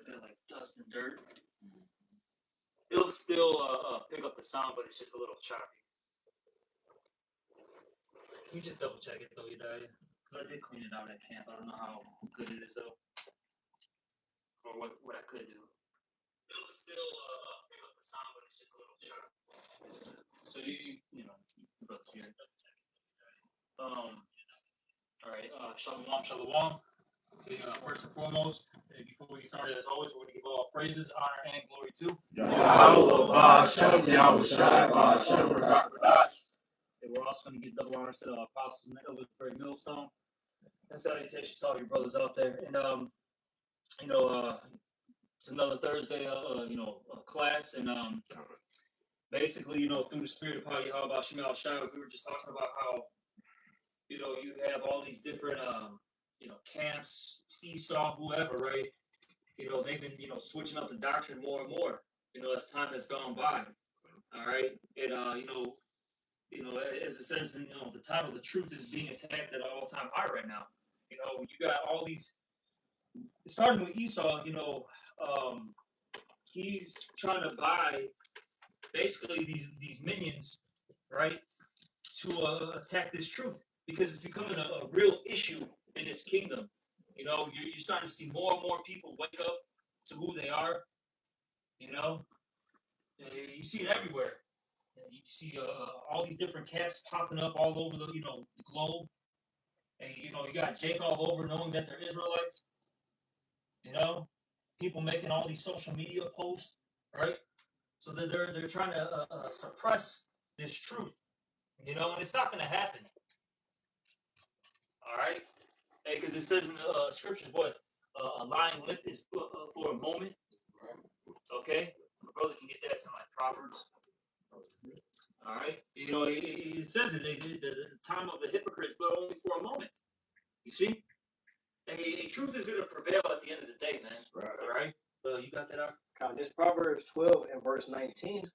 it's got like dust and dirt. It'll still pick up the sound, but it's just a little choppy. Can you just double check it though, Yedaya? Because I did clean it out at camp. I don't know how good it is though, or what I could do. It'll still pick up the sound, but it's just a little choppy. So you know, looks here. All right. Shalom. Okay, first and foremost, before we get started, as always, we're going to give all praises, honor, and glory to Yahweh, Shem, Yahweh, Shem, and we're also going to give double honors to the apostles and the elders of Great Millstone. And salutations to all your brothers out there. And it's another Thursday, class, and basically, through the spirit of Yahweh Shem Shai, we were just talking about how, you have all these different, camps, Esau, whoever, right? They've been, switching up the doctrine more and more, as time has gone by. All right. And, as it says in, the title, the truth is being attacked at an all-time high right now. You got all these, starting with Esau, he's trying to buy basically these minions, right, to attack this truth because it's becoming a real issue in this kingdom. You're starting to see more and more people wake up to who they are. You see it everywhere. You see all these different camps popping up all over the globe. And you got Jake all over knowing that they're Israelites. People making all these social media posts, right? So that they're trying to suppress this truth, and it's not going to happen. All right, because it says in the scriptures, what a lying lip is for a moment. Okay, my brother can get that. It's in like Proverbs. All right, it says it. The time of the hypocrites, but only for a moment. You see, a truth is going to prevail at the end of the day, man. Right. All right, you got that out. This Proverbs 12 and verse 19.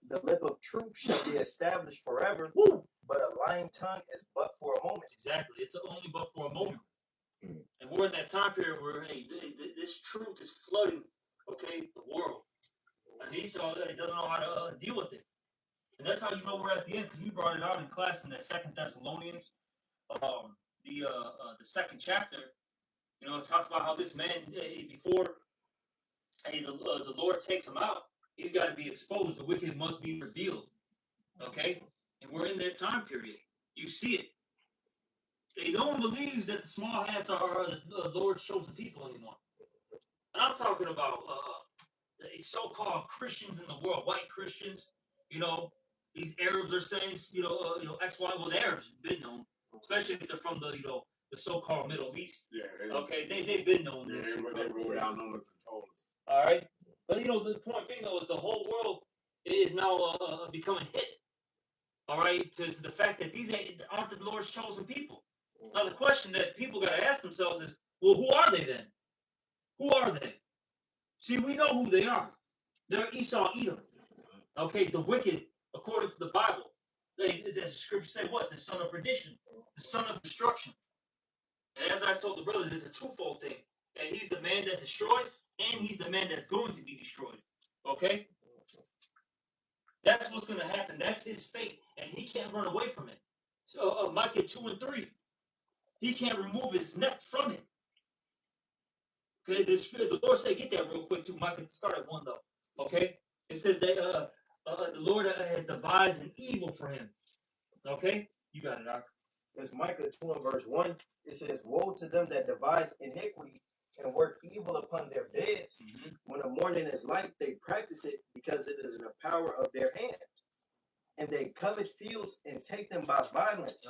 The lip of truth shall be established forever. Woo! But a lying tongue is but for a moment. Exactly, it's only but for a moment. And we're in that time period where this truth is flooding, the world. And Esau doesn't know how to deal with it. And that's how you know we're at the end, because we brought it out in class in that 2 Thessalonians, the second chapter. It talks about how this man, before the Lord takes him out, he's got to be exposed. The wicked must be revealed. Okay? And we're in that time period. You see it. No one believes that the small hats are the Lord's chosen people anymore. And I'm talking about so-called Christians in the world, white Christians. These Arabs are saying, X, Y. Well, the Arabs have been known, especially if they're from the so-called Middle East. Yeah. They've been known this. They wrote out on us and told us. All right. But the point being though is the whole world is now becoming hit. All right, to the fact that these aren't the Lord's chosen people. Now the question that people got to ask themselves is, well, who are they then? Who are they? See, we know who they are. They're Esau, Edom. Okay, the wicked, according to the Bible. As the scripture say, what? The son of perdition, the son of destruction. And as I told the brothers, it's a twofold thing. And he's the man that destroys, and he's the man that's going to be destroyed. Okay? That's what's going to happen. That's his fate. And he can't run away from it. So Micah 2 and 3. He can't remove his neck from it. Okay? The Lord said, get that real quick too. Micah, start at 1 though. Okay? It says that the Lord has devised an evil for him. Okay? You got it, Doc. It's Micah 2 and verse 1. It says, woe to them that devise iniquity and work evil upon their beds. Mm-hmm. When the morning is light, they practice it because it is in the power of their hand. And they covet fields and take them by violence,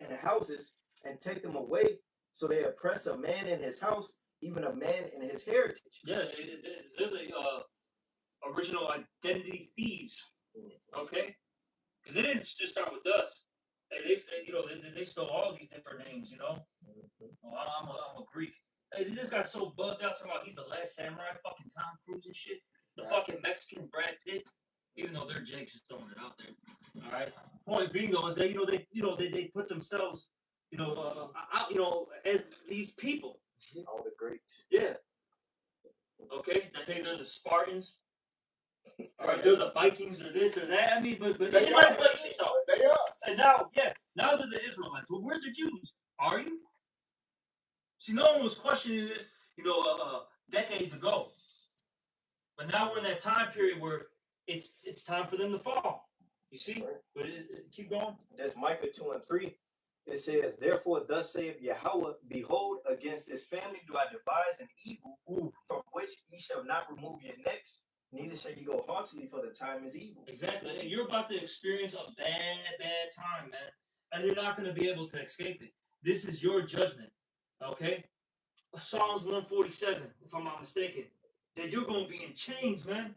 and houses and take them away. So they oppress a man in his house, even a man in his heritage. Yeah, they're the original identity thieves. Okay? Because they didn't just start with us. They stole all these different names, Oh, I'm a Greek. Hey, this got so bugged out talking about he's the last samurai, fucking Tom Cruise and shit. The fucking Mexican Brad Pitt. Even though they're Jake's just throwing it out there. All right. Point being though is that they put themselves out as these people. All the greats. Yeah. Okay, that they're the Spartans, or they're the Vikings, or this or that. I mean, but They anybody us. but Esau. They us. And now, now they're the Israelites. Well, we're the Jews. Are you? See, no one was questioning this, decades ago. But now we're in that time period where it's time for them to fall. You see? Right. But keep going. That's Micah 2:3. It says, "Therefore, thus saith Yahweh, behold, against this family do I devise an evil, from which ye shall not remove your necks, neither shall ye go haughtily, for the time is evil." Exactly. And you're about to experience a bad time, man. And you're not going to be able to escape it. This is your judgment. Okay? Psalms 147, if I'm not mistaken. That you're going to be in chains, man.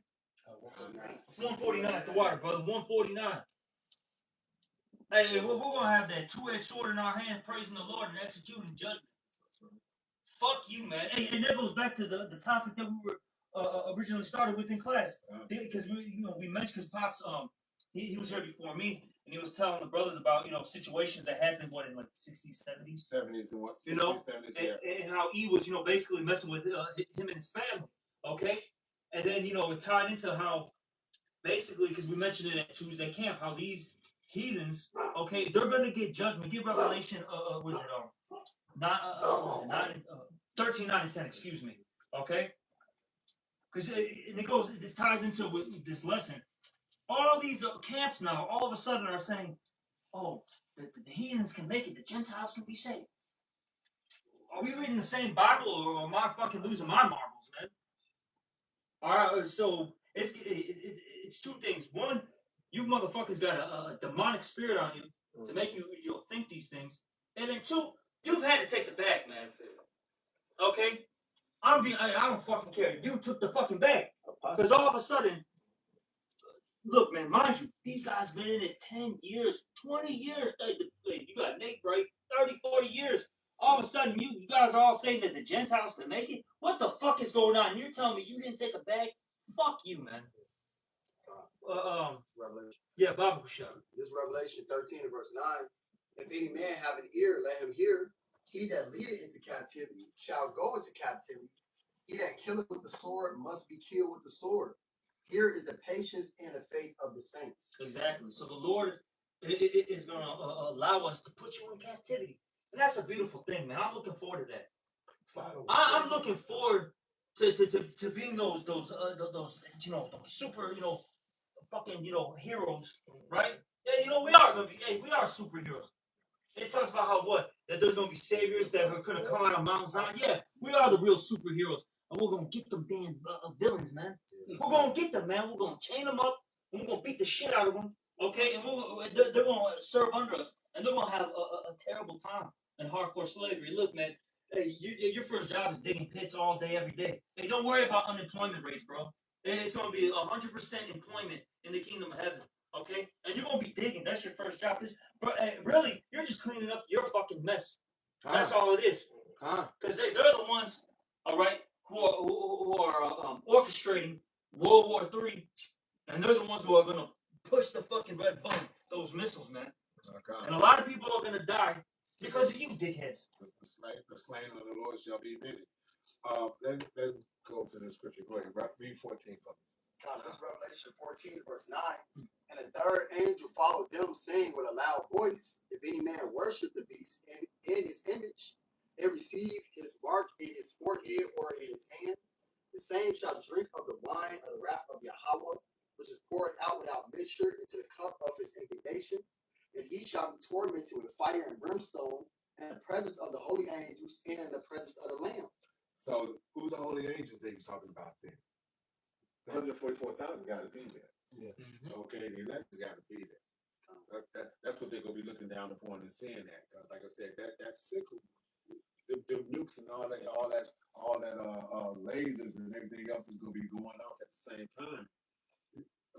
149 at the water, brother. 149. Hey, we're going to have that two-edged sword in our hand, praising the Lord and executing judgment. Fuck you, man. Hey, and that goes back to the topic that we were originally started with in class. Because we mentioned, because Pops, he was here before me, and he was telling the brothers about, situations that happened, in like the 60s, 70s? 70s and what? 60s, 70s, yeah. And how he was, basically messing with him and his family, okay? And then, it tied into how, basically, because we mentioned it at Tuesday camp, how these heathens, okay, they're going to get judgment. Get Revelation, was it 13, 9, and 10, excuse me, okay? Because this ties into this lesson. All these camps now, all of a sudden, are saying, oh, the heathens can make it, the Gentiles can be saved. Are we reading the same Bible, or am I fucking losing my marbles, man? All right, so it's two things. One, you motherfuckers got a demonic spirit on you to make you'll think these things, and then two, you've had to take the bag, man. Okay, I don't fucking care. You took the fucking bag because all of a sudden, look, man, mind you, these guys been in it 10 years, 20 years. You got Nate, right? 30, 40 years. All of a sudden, you guys are all saying that the Gentiles can make it? What the fuck is going on? You're telling me you didn't take a bag? Fuck you, man. Revelation. Yeah, Bible shut. This Revelation 13 and verse 9. If any man have an ear, let him hear. He that leadeth into captivity shall go into captivity. He that killeth with the sword must be killed with the sword. Here is the patience and the faith of the saints. Exactly. So the Lord is going to allow us to put you in captivity. And that's a beautiful thing, man. I'm looking forward to that. I'm looking forward to being those super, fucking, heroes, right? Yeah, we are going to be, we are superheroes. It talks about that there's going to be saviors that are going to come out of Mount Zion. Yeah, we are the real superheroes. And we're going to get them damn villains, man. We're going to get them, man. We're going to chain them up. And we're going to beat the shit out of them. Okay? And they're going to serve under us. And they're going to have a terrible time in hardcore slavery. Look, man. Hey, your first job is digging pits all day, every day. Hey, don't worry about unemployment rates, bro. It's going to be 100% employment in the kingdom of heaven. Okay? And you're going to be digging. That's your first job. Really, you're just cleaning up your fucking mess. That's all it is. Because they're the ones, all right, who are orchestrating World War III. And they're the ones who are going to push the fucking red button, those missiles, man. And a lot of people are going to die because of you, dickheads. The slain of the Lord shall be many. Let's go to the scripture. Go ahead. Read 14 for me. This Revelation 14, verse 9. And a third angel followed them, saying with a loud voice, if any man worship the beast in his image, and receive his mark in his forehead or in his hand, the same shall drink of the wine of the wrath of Yahweh, which is poured out without mixture into the cup of his indignation. And he shall be tormented with fire and brimstone, in the presence of the holy angels, and in the presence of the Lamb. So, who the holy angels that he's talking about then? The 144,000 got to be there. Yeah. Mm-hmm. Okay, the electors got to be there. That's what they're going to be looking down upon and seeing that. Like I said, that sickle, the nukes and all that lasers and everything else is going to be going off at the same time.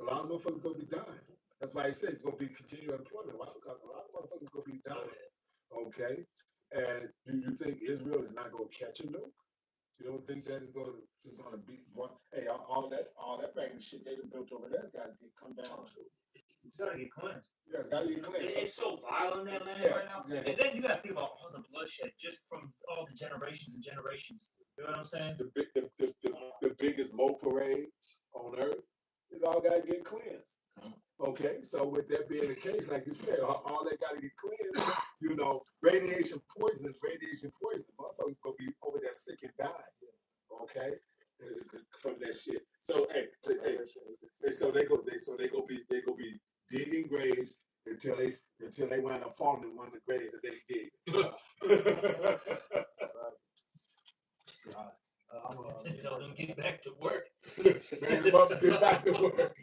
A lot of motherfuckers going to be dying. That's why he said it's going to be continual employment. Why? Because a lot of motherfuckers going to be dying. Okay, and do you think Israel is not going to catch a nuke? You don't think that it's going to be one? Hey, all that random shit they done built over there's got to come down to. It's got to get cleansed. Yeah, it's got to get cleansed. It's so violent in that land right now. Yeah. And then you got to think about all the bloodshed just from all the generations and generations. You know what I'm saying? The the biggest Mo parade on earth, it all got to get cleansed. Okay, so with that being the case, like you said, all they got to get cleansed. You know, radiation poison is radiation poison. Motherfuckers gonna be over there sick and die. Okay, from that shit. So so they go be digging graves until they wind up falling in one of the graves that they dig. Tell them get back to work. Man, the mother get back to work.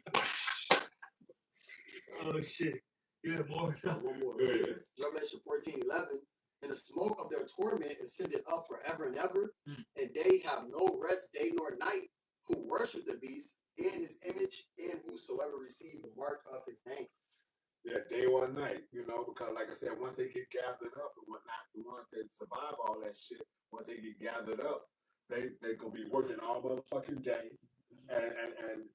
Oh shit. Yeah, more. One more. Yes. Revelation 14:11. And the smoke of their torment ascended up forever and ever, and they have no rest day nor night, who worship the beast in his image, and whosoever receive the mark of his name. Yeah, day or night, you know, because like I said, once they get gathered up and whatnot, the ones that survive all that shit, once they get gathered up, they gonna be working all motherfucking day, and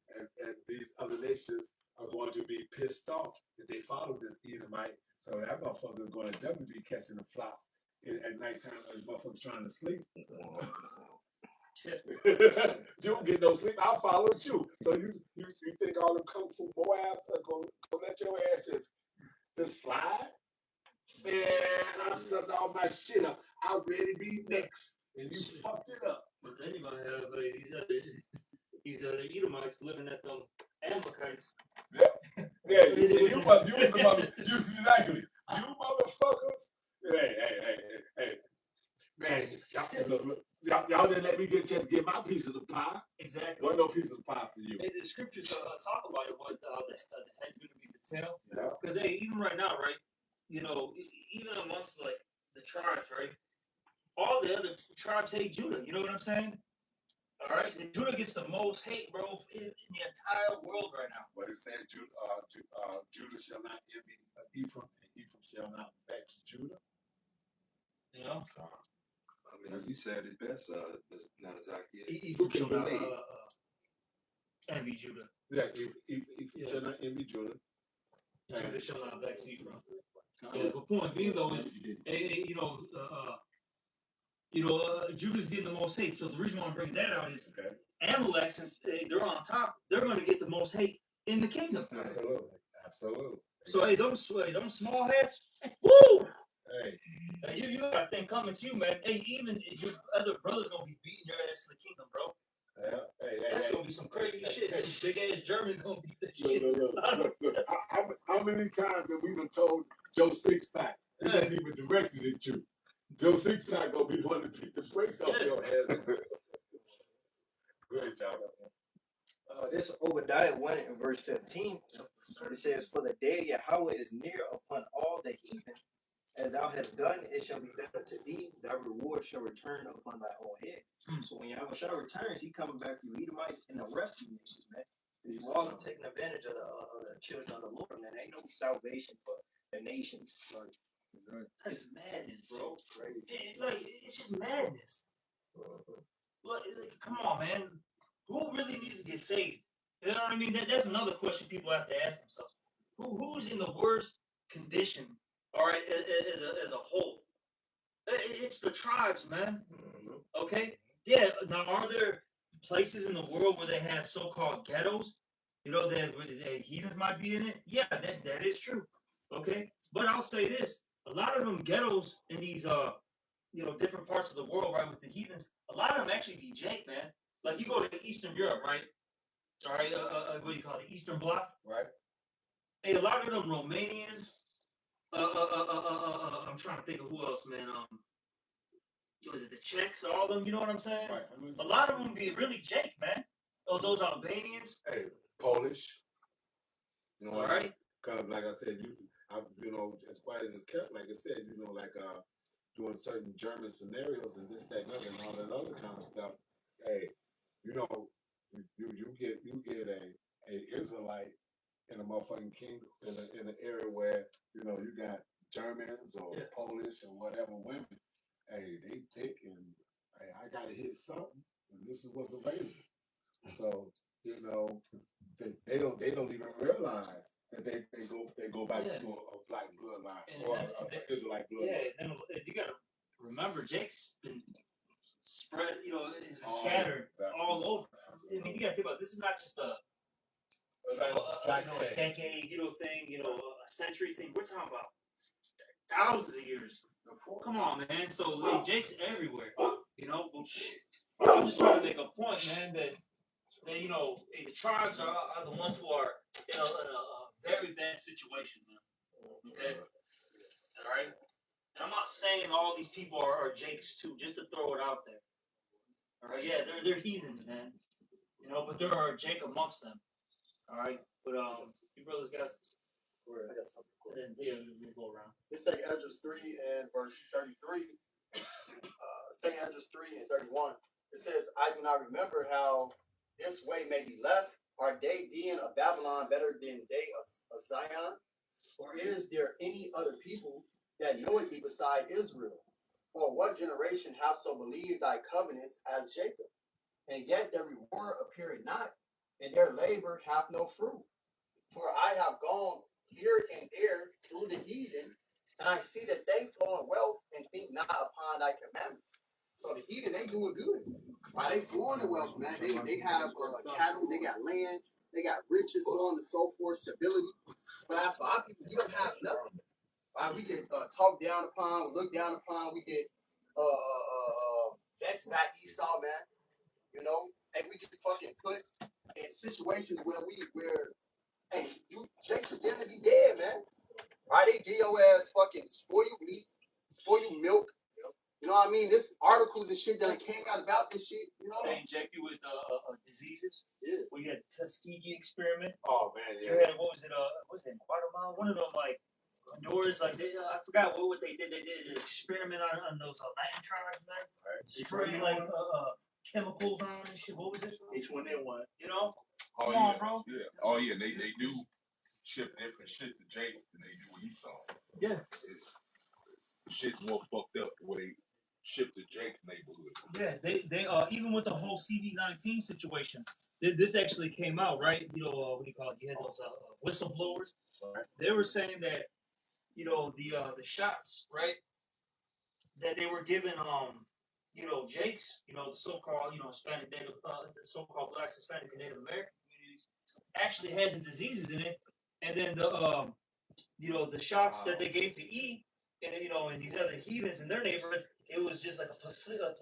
these other nations are going to be pissed off that they follow this Edomite. So that motherfucker is going to definitely be catching the flops at nighttime when motherfuckers trying to sleep. You don't get no sleep. I followed you. So you think all them kung fu Moabs are going to let your ass just slide? Man, I've set all my shit up. I'll ready to be next. And you fucked it up. But then you might have these Edomites living at them Amalekites. Yeah, you exactly. You motherfuckers. Hey. Man, y'all didn't let me get a chance to get my piece of the pie. Exactly. Wasn't no piece of the pie for you. Hey, the scriptures talk about it, what the head's going to be the tail. Yeah. Because hey, even right now, right, you know, even amongst like the tribes, right, all the other tribes hate Judah. You know what I'm saying? All right, and Judah gets the most hate, bro, in the entire world right now. But it says Judah shall not envy Ephraim, and Ephraim shall not vex Judah. You know? I mean, you said it best, not exactly. Ephraim shall not envy Judah. Yeah, Ephraim shall not envy Judah. Judah shall not vex Ephraim. Yeah, the point being though is, Judah's getting the most hate. So the reason why I'm bringing that out is Amalek, since they're on top, they're going to get the most hate in the kingdom. Absolutely. So hey, them small hats, woo! Hey, you got a thing coming to you, man. Hey, even your other brother's gonna be beating your ass in the kingdom, bro. Yeah. That's gonna be some crazy shit. Some big ass German gonna beat the shit. Look. How many times have we done told Joe Sixpack? This ain't even directed at you. Joe Sixpack gonna be one to beat the brakes off your head. Great job. This Obadiah 1 in verse 15. It says, "For the day of Yahweh is near upon all the heathen. As thou hast done, it shall be done unto thee. Thy reward shall return upon thy own head." So when Yahweh returns, he coming back for you Edomites and the rest of the nations, man. You all are taking advantage of the children of the Lord, man. There ain't no salvation for the nations. That's madness, bro. Crazy. It's just madness. Like, come on, man. Who really needs to get saved? You know what I mean? That's another question people have to ask themselves. Who's in the worst condition? All right, as a whole, it's the tribes, man. Okay, yeah. Now, are there places in the world where they have so-called ghettos? You know that heathens might be in it. Yeah, that is true. Okay, but I'll say this: a lot of them ghettos in these different parts of the world, right, with the heathens, a lot of them actually be jank, man. Like you go to Eastern Europe, right? All right, what do you call it? Eastern Bloc, right? Hey, a lot of them Romanians. I'm trying to think of who else, man. Was it the Czechs? All of them, you know what I'm saying? Right. A lot of them be really jank, man. Oh, those Albanians. Hey, Polish. You know, all right. Because, like I said, as quiet as it's kept, like I said, doing certain German scenarios and this, that, and other, and all that other kind of stuff. Hey, you get a Israelite in a motherfucking kingdom in an area where you got Germans or Polish or whatever women. Hey, they thick and hey, I gotta hit something, and this is what's available. So they don't even realize that they go back to a black bloodline or an Israelite bloodline. Yeah, and you gotta remember, Jake's been spread, it's Oh, scattered that's all over. I absolutely. mean, you gotta think about it. This is not just a Like I said, decade, thing, a century thing. We're talking about thousands of years. Come on, man. So Jake's everywhere. But I'm just trying to make a point, man, that the tribes are the ones who are in a very bad situation, man. Okay, all right. And I'm not saying all these people are Jakes too, just to throw it out there. All right, yeah, they're heathens, man. But there are Jake amongst them. All right, but you brothers got. I got something cool. And then we'll go around. This St. Esdras 3 and verse 33. St. Esdras 3 and 31. It says, I do not remember how this way may be left. Are they being of Babylon better than they of Zion? Or is there any other people that know it be beside Israel? Or what generation have so believed thy covenants as Jacob? And yet their reward appeared not, and their labor hath no fruit. For I have gone here and there through the heathen, and I see that they flow in wealth and think not upon thy commandments. So the heathen, they doing good. Why they flowing in wealth, man? They have cattle, they got land, they got riches, so on and so forth, stability. But as for our people, we don't have nothing. We get talked down upon, looked down upon. We get vexed by Esau, man. And we get fucking put in situations where hey, Jake should definitely be dead, man. Why they get your ass fucking spoiled meat, spoiled milk? You know what I mean? This articles and shit that came out about this shit. They inject you with diseases. Yeah. We had Tuskegee experiment. oh man, You yeah. had what was it in Guatemala? One of them like Honduras, like I forgot what they did. They did an experiment on those Latin tribes, man. Right. Spraying like chemicals on and shit. What was it? H1N1. Come Oh on, yeah, bro. yeah. Oh yeah, they do ship different shit to Jake than they do with Esau. Yeah. The shit's more fucked up the way they ship to Jake's neighborhood. Yeah, they even with the whole CV-19 situation, this actually came out, right? What do you call it? You had those whistleblowers. Right. They were saying that the shots, right, that they were given Jake's, the so-called Hispanic Native, the so-called Black, Hispanic, and Native American communities actually had the diseases in it, and then the shots that they gave to E, and and these other heathens in their neighborhoods, it was just like a placebo.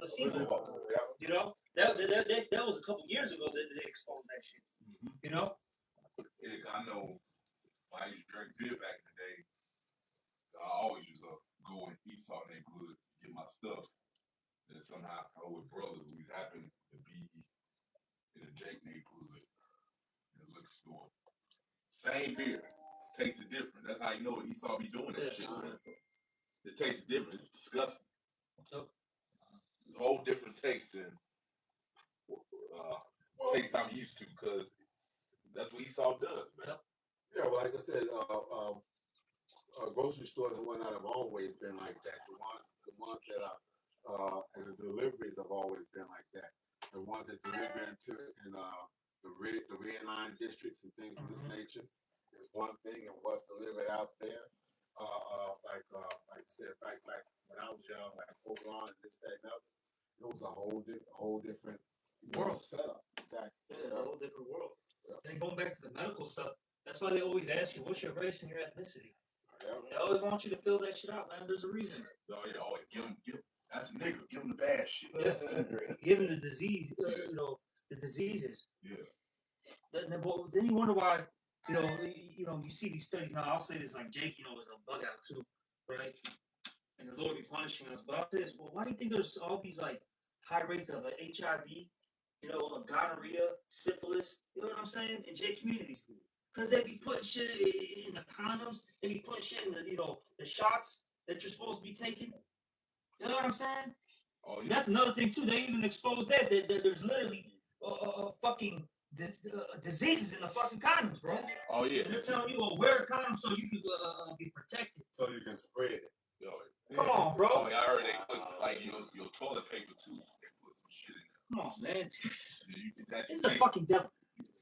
That was a couple years ago that they exposed that shit. Yeah, I know when I used to drink beer back in the day, I always used to go in Esau neighborhood to get my stuff. And somehow I was with brothers who happened to be in the Jake neighborhood in the liquor store. Same beer, tasted different. That's how you know what Esau be doing that shit. Man. It tastes different. It's disgusting. It's a whole different taste than taste I'm used to, because that's what Esau does, man. Yeah, well, like I said, grocery stores and whatnot have always been like that. The ones that are and the deliveries have always been like that. The ones that deliver into the red line districts and things of this nature is one thing, and what's delivered out there, like I said, like when I was young, like Oakland and this, that, and other, it was a whole different world setup. Exactly. Yeah, a whole different world. And going back to the medical stuff, that's why they always ask you, what's your race and your ethnicity? Yeah. They always want you to fill that shit out, man. There's a reason. Oh yeah, give him, that's a nigga. Give him the bad shit. Yes. Give him the disease, the diseases. Yeah. Then you wonder why, you see these studies now. I'll say this, like Jake, is a bug out too, right? And the Lord be punishing us. But I'll say this, well, why do you think there's all these like high rates of HIV, gonorrhea, syphilis, you know what I'm saying, in Jake communities? Because they be putting shit in the condoms, they be putting shit in the shots that you're supposed to be taking. You know what I'm saying? Oh, yeah. That's another thing too. They even exposed that there's literally fucking diseases in the fucking condoms, bro. Oh yeah. And they're telling you, wear a condom so you can be protected. So you can spread it. Yo, Come on, bro. Oh, yeah, I heard they put like your toilet paper too. They put some shit in there. Come on, man. It's the fucking devil.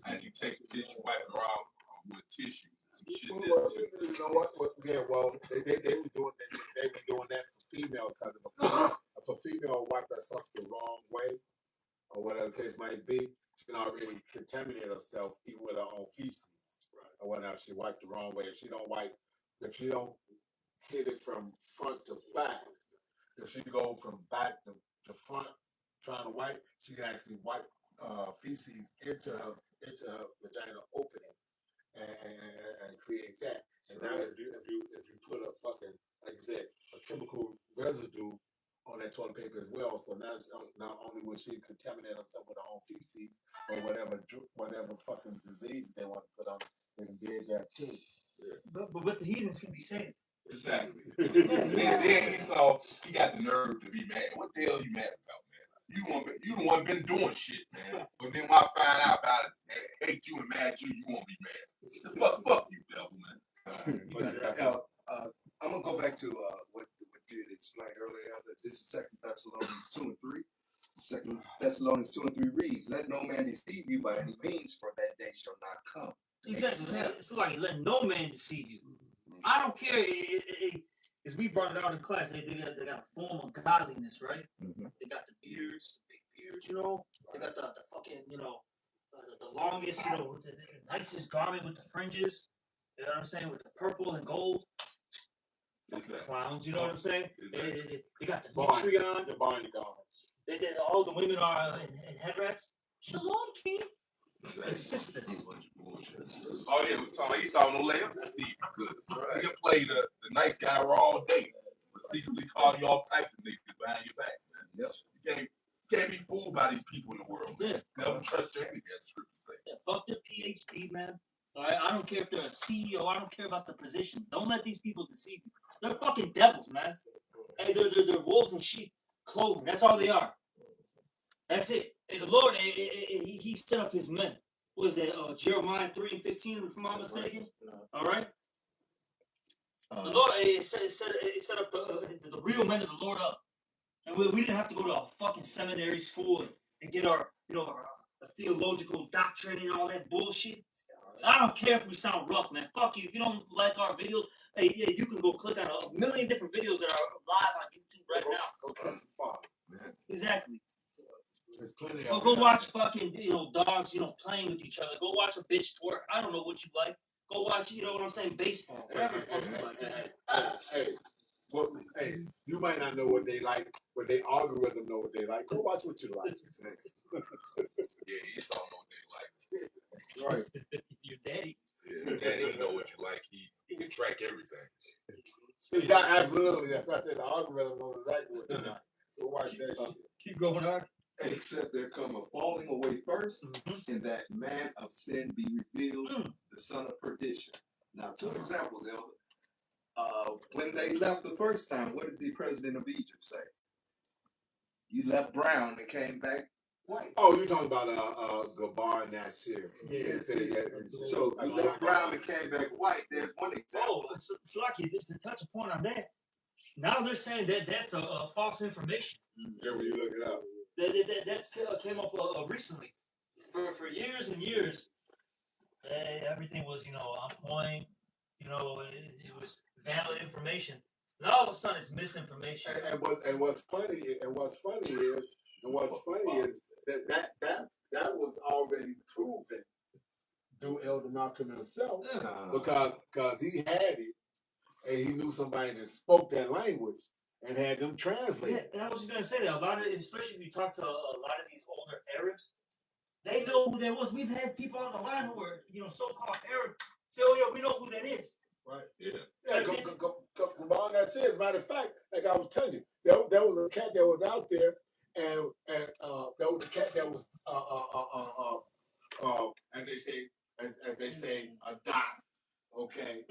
And you take a tissue, wipe it around with tissue. Some shit in Well, there too. you know what? Yeah, well, they were doing that for female cousins if a female wipe herself the wrong way, or whatever the case might be, she can already contaminate herself even with her own feces. Or whatnot, if she wiped the wrong way. If she don't hit it from front to back, if she go from back to front trying to wipe, she can actually wipe feces into her vagina opening and create that. And now if you put a fucking, like I said, a chemical residue on that toilet paper as well, so now not only will she contaminate herself with her own feces or whatever fucking disease they want to put on, they can get that too. But the heathens can be saved. Exactly. then Esau, he got the nerve to be mad. What the hell you mad about, man? You the one been doing shit, man. But then when I find out about it and hate you and mad at you, you won't be mad. Fuck you, devil, man. I'm gonna go back to what you had explained earlier. That this is 2 Thessalonians 2 and 3. 2 Thessalonians 2 and 3 reads, "Let no man deceive you by any means, for that day shall not come." Exactly. It's like let no man deceive you. I don't care. As we brought it out in class, they got a form of godliness, right? Mm-hmm. They got the beards, the big beards, you know. They got the fucking, you know, the longest, you know, the nicest garment with the fringes. You know what I'm saying? With the purple and gold. Fucking clowns, you know what I'm saying? They got the mitri on. The Barney garments. All the women are in headdress. Shalom, king. The sisters. Oh yeah, so Esau no layup to see because you can play the nice guy raw all day, but secretly call you all types of niggas behind your back, man. Yep. You can't be fooled by these people in the world, man. Never trust your enemy, as scripture say. Yeah, fuck the PhD, man. I don't care if they're a CEO. I don't care about the position. Don't let these people deceive you. They're fucking devils, man. Hey, they're wolves in sheep clothing. That's all they are. That's it. Hey, the Lord, he set up his men. What is that? Jeremiah 3 and 15, if I'm not mistaken. All right. The Lord set up the real men of the Lord up, and we didn't have to go to a fucking seminary school and get our our theological doctrine and all that bullshit. I don't care if we sound rough, man. Fuck you. If you don't like our videos, hey, you can go click on a million different videos that are live on YouTube right now. Go kiss the father, man. Exactly. There's plenty Go of watch fucking dogs playing with each other. Go watch a bitch twerk. I don't know what you like. Go watch what I'm saying, baseball, whatever the fuck you like. Hey, you might not know what they like, but their algorithm know what they like. Go watch what you like. Yeah, Esau know what they like. Right. Your daddy. Yeah, your daddy know what you like. He can track everything. It's not absolutely. That's why I said the algorithm knows exactly what you like. Go watch that shit. Keep going on. Except there come a falling away first, and that man of sin be revealed, the son of perdition. Now, 2 examples, Elder. When they left the first time, what did the president of Egypt say? You left brown and came back white. Oh, you're talking about Gabar Nasir. Yeah. So you left brown and came back white. There's one example. Oh, it's lucky to touch a point on that. Now they're saying that that's a false information. Yeah, when you look it up. That's came up recently. For years and years, everything was on point. It was valid information. And all of a sudden, it's misinformation. And what's funny is that was already proven through Elder Malcolm himself, because he had it and he knew somebody that spoke that language and had them translate. Yeah, and I was just gonna say that a lot of, especially if you talk to a lot of these older Arabs, they know who that was. We've had people on the line who are so-called Arab say, "Oh yeah, we know who that is." Right. Yeah. Gabar Nasir, as a matter of fact, like I was telling you, there was a cat that was out there, and there was a cat that was as they say, a dot. Okay.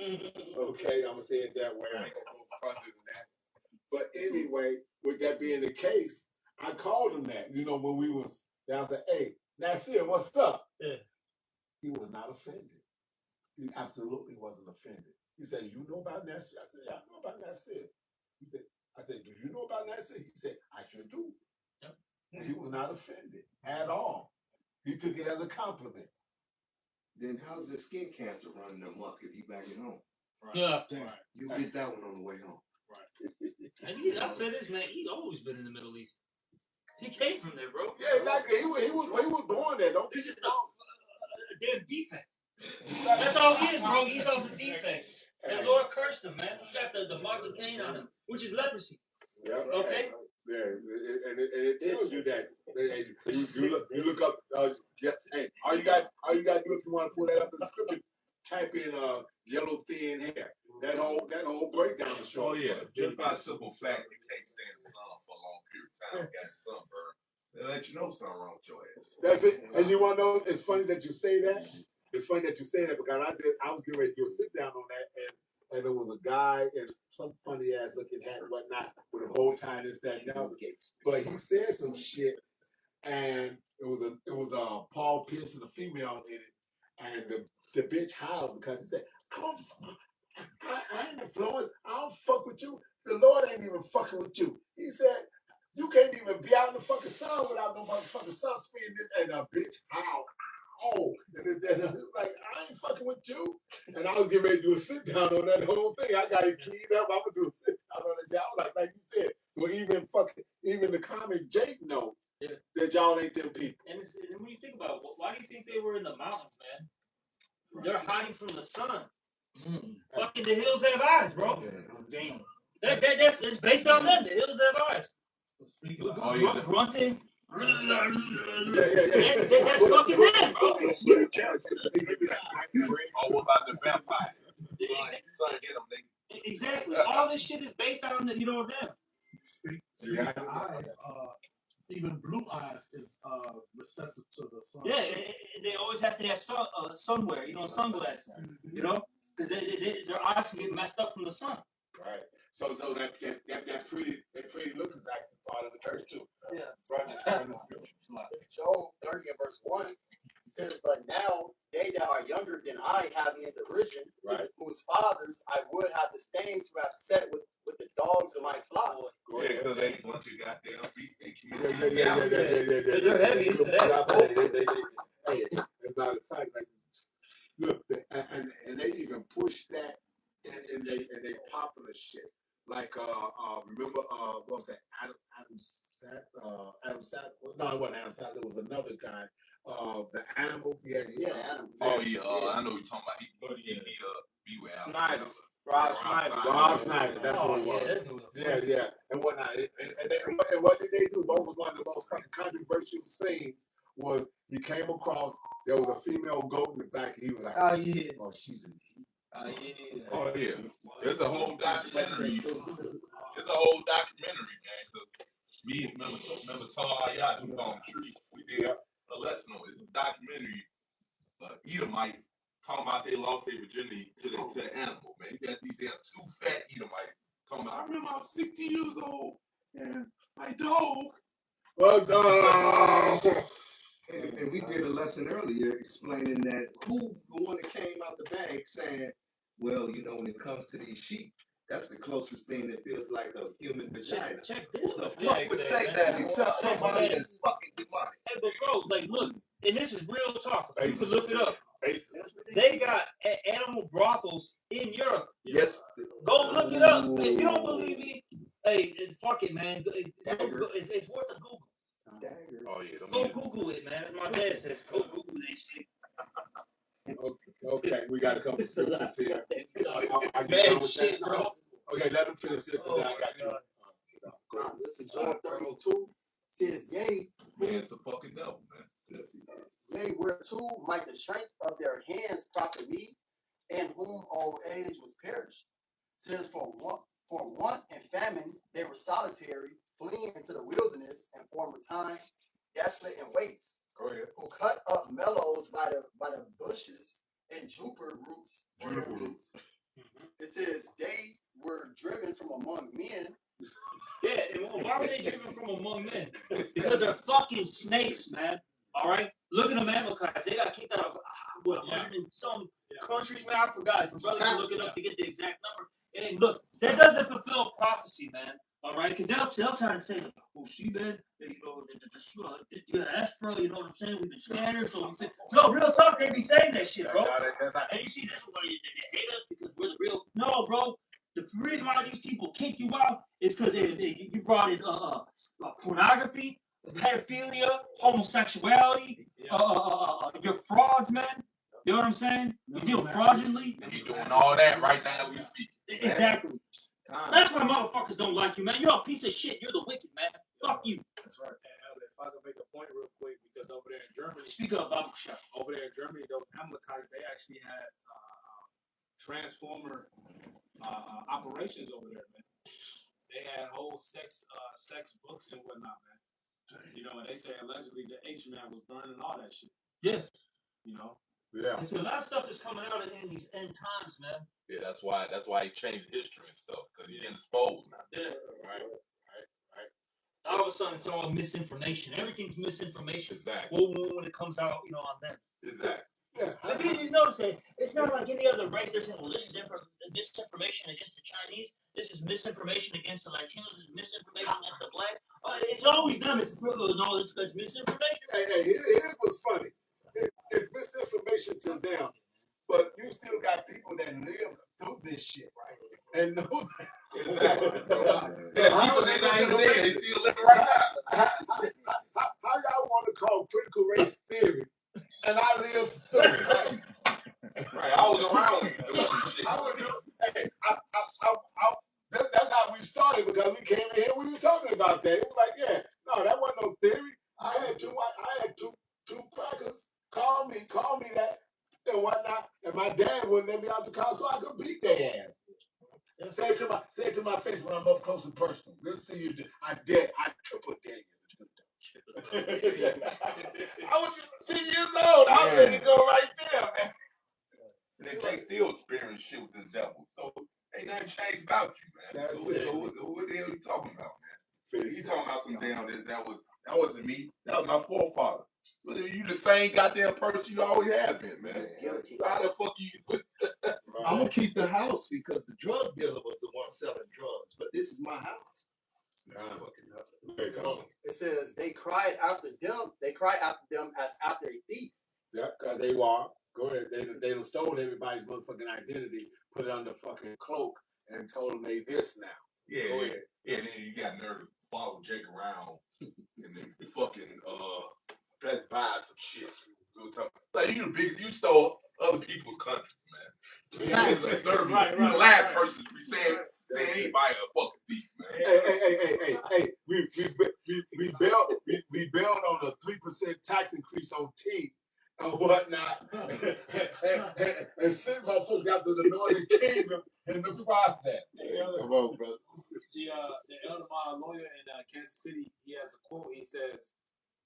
Okay, I'm gonna say it that way. I ain't gonna go further than that. But anyway, with that being the case, I called him that. When we was there, I was like, "Hey, Nasir, what's up?" Yeah. He was not offended. He absolutely wasn't offended. He said, "You know about Nasir?" I said, "Yeah, I know about Nasir." I said, "Do you know about Nasir?" He said, "I sure do." Yep. And he was not offended at all. He took it as a compliment. Then how's the skin cancer running amok if you back at home? Right. Yeah. You'll get that one on the way home. Right. And I'll say this, man. He's always been in the Middle East. He came from there, bro. Yeah, exactly. He was born there. Don't This is a damn defect. That's all he is, bro. Esau's a defect. The Lord cursed him, man. He's got the mark of Cain on him, which is leprosy. Yeah. Okay? Yeah, and it tells you that. You look up. Hey, all you got to do if you want to pull that up in the scripture, type in yellow thin hair. That whole breakdown is showing. Oh yeah, just by simple fact, you can't stay in the sun for a long period of time. Got sunburn. They let you know something wrong with your ass. That's it. And you want to know? It's funny that you say that. It's funny that you say that because I was getting ready to do a sit down on that, and there was a guy in some funny ass looking hat and whatnot with a bow tie and this, that, and the other. But he said some shit, and it was Paul Pierce and a female in it, and the bitch howled because he said, I ain't influenced. I don't fuck with you. The Lord ain't even fucking with you. He said, you can't even be out in the fucking sun without no motherfucking sunscreen. And a bitch howled. Oh, and like, I ain't fucking with you. And I was getting ready to do a sit down on that whole thing. I got it keyed up. I'm gonna do a sit down on it. Y'all like you said. So even the comic Jake know that y'all ain't them people. And when you think about it, why do you think they were in the mountains, man? They're hiding from the sun. Fucking the hills have eyes, bro. Damn. It's based on them. The hills have eyes. Grunting. That's fucking them, bro. Oh, what about the vampire? Son, get them. Exactly. All this shit is based on them. Yeah. Eyes, even blue eyes is recessive to the sun. Yeah, they always have to have somewhere, sunglasses, because their eyes can get messed up from the sun. Right. So that pretty look is actually part of the curse too. Yeah. Right. It's Job 30 and verse 1. It says, but now they that are younger than I have in derision, right, whose fathers I would have disdained to have set with the dogs of my flock. Yeah, because they want you goddamn feet. Yeah. They're heavy into that. Hey, as a matter of fact, like, look, and they even push that in they popular shit. Like remember what was that Adam Sat? No, it wasn't Adam Sat. There was another guy. The animal. Yeah. Animal. Oh yeah, I know what you're talking about. He be with Snyder. Rob Snyder. That's what it was. Yeah, and whatnot. And what did they do? What was one of the most fucking controversial scenes? Was he came across? There was a female goat in the back, and he was like, "Oh, she's in heat." Oh yeah. There's a whole documentary. Man. Me and remember Tar Ayat who on the tree. We did a lesson on it. It's a documentary. Edomites talking about they lost their virginity to the animal, man. You got these damn two fat Edomites talking about, I remember I was 16 years old and my dog. And we did a lesson earlier explaining that who the one that came out the bag saying, well, when it comes to these sheep, that's the closest thing that feels like a human vagina. Check this. Who the fuck would say that except somebody that's fucking demonic? Hey, but bro, like, look, and this is real talk. You can look it up. Basis. They got animal brothels in Europe. Yes. Go look it up. If you don't believe me, hey, fuck it, man. It's worth a Google. Oh yeah. Go Google it, man. As my dad says, go Google this shit. Okay, we got a couple of scriptures here. I Bad shit, bro. Okay, let him finish this, and then I got you. This is Job 32. Says, yea, Man, it's a fucking devil, man. yea, whereto might the strength of their hands profit me, and whom old age was perished. Says, for want and famine they were solitary, fleeing into the wilderness in former time, desolate and waste. Go ahead. Who cut up mellows by the bushes and juniper roots for their meat. It says they were driven from among men. Yeah, and why were they driven from among men? Because they're fucking snakes, man. All right? Look at the Amalekites. They got kicked out of, 100 and some countries, man. I forgot. If a brother can look it up to get the exact number. And look, that doesn't fulfill prophecy, man. All right? Because they'll try to say, see, man, the diaspora, you know what I'm saying? We've been scattered, so we think. No, real talk, they be saying that shit, bro. And you see, this is why they hate us because we're the real. No, bro. The reason why these people kick you out is because you brought in pornography, pedophilia, homosexuality. You're frauds, man. You know what I'm saying? You deal fraudulently. And he doing all that right now. We speak. Exactly. That's why motherfuckers don't like you, man. You're a piece of shit. You're the wicked, man. Fuck you. That's right. And if I can make a point real quick, because over there in Germany, Speak up, Bible Shop. over there in Germany, those Amalekites, they actually had transformer operations over there, man. They had whole sex books and whatnot, man. You know, and they say allegedly the H-man was burning all that shit. Yeah. You know. Yeah. And see, a lot of stuff is coming out in these end times, man. Yeah, that's why he changed history and stuff because he's getting exposed now. Yeah. Right. All of a sudden, it's all misinformation. Everything's misinformation. Exactly. When it comes out, on them. Exactly. Yeah. If you didn't notice it, it's not like any other race. They're saying, well, this is misinformation against the Chinese. This is misinformation against the Latinos. This is misinformation against the black. It's always them. It's misinformation. Hey, here's what's funny. It's misinformation to them, but you still got people that live through this shit, right? And know that. Exactly. People they not even there. They still living right now. How y'all want to call critical race theory? And I lived through it. Right. I was around shit. I would do. Hey, that's how we started because we came in here. We were talking about that. It was like, yeah, no, that wasn't no theory. I had two crackers. Call me that and whatnot. And my dad wouldn't let me out the car so I could beat their ass. Say it to my face when I'm up close and personal. Let's see you do. I triple dare you. I was 10 years old. I was ready to go right there, man. And they still experiencing shit with this devil. So ain't nothing changed about you, man. That's so, it. So what the hell you talking about, man? He talking about some damn this. That wasn't me. That was my forefather. You the same goddamn person you always have been, man. How the fuck you? I'm gonna keep the house because the drug dealer was the one selling drugs, but this is my house. It says they cried after them. They cried after them as after a thief. Yeah, because they were. Go ahead. They done stole everybody's motherfucking identity, put it under fucking cloak, and told them they this now. Yeah, Go ahead. Yeah, and then you got nerve to follow Jake around and then fucking Best Buy some shit. Like you the biggest, you stole other people's countries, man. Right. The last person to be saying anybody a fucking thief, man. Hey. We built on a 3% tax increase on tea and whatnot, and sent motherfuckers out to the Northern Kingdom in the process. Come on, brother. The elder lawyer in Kansas City, he has a quote. He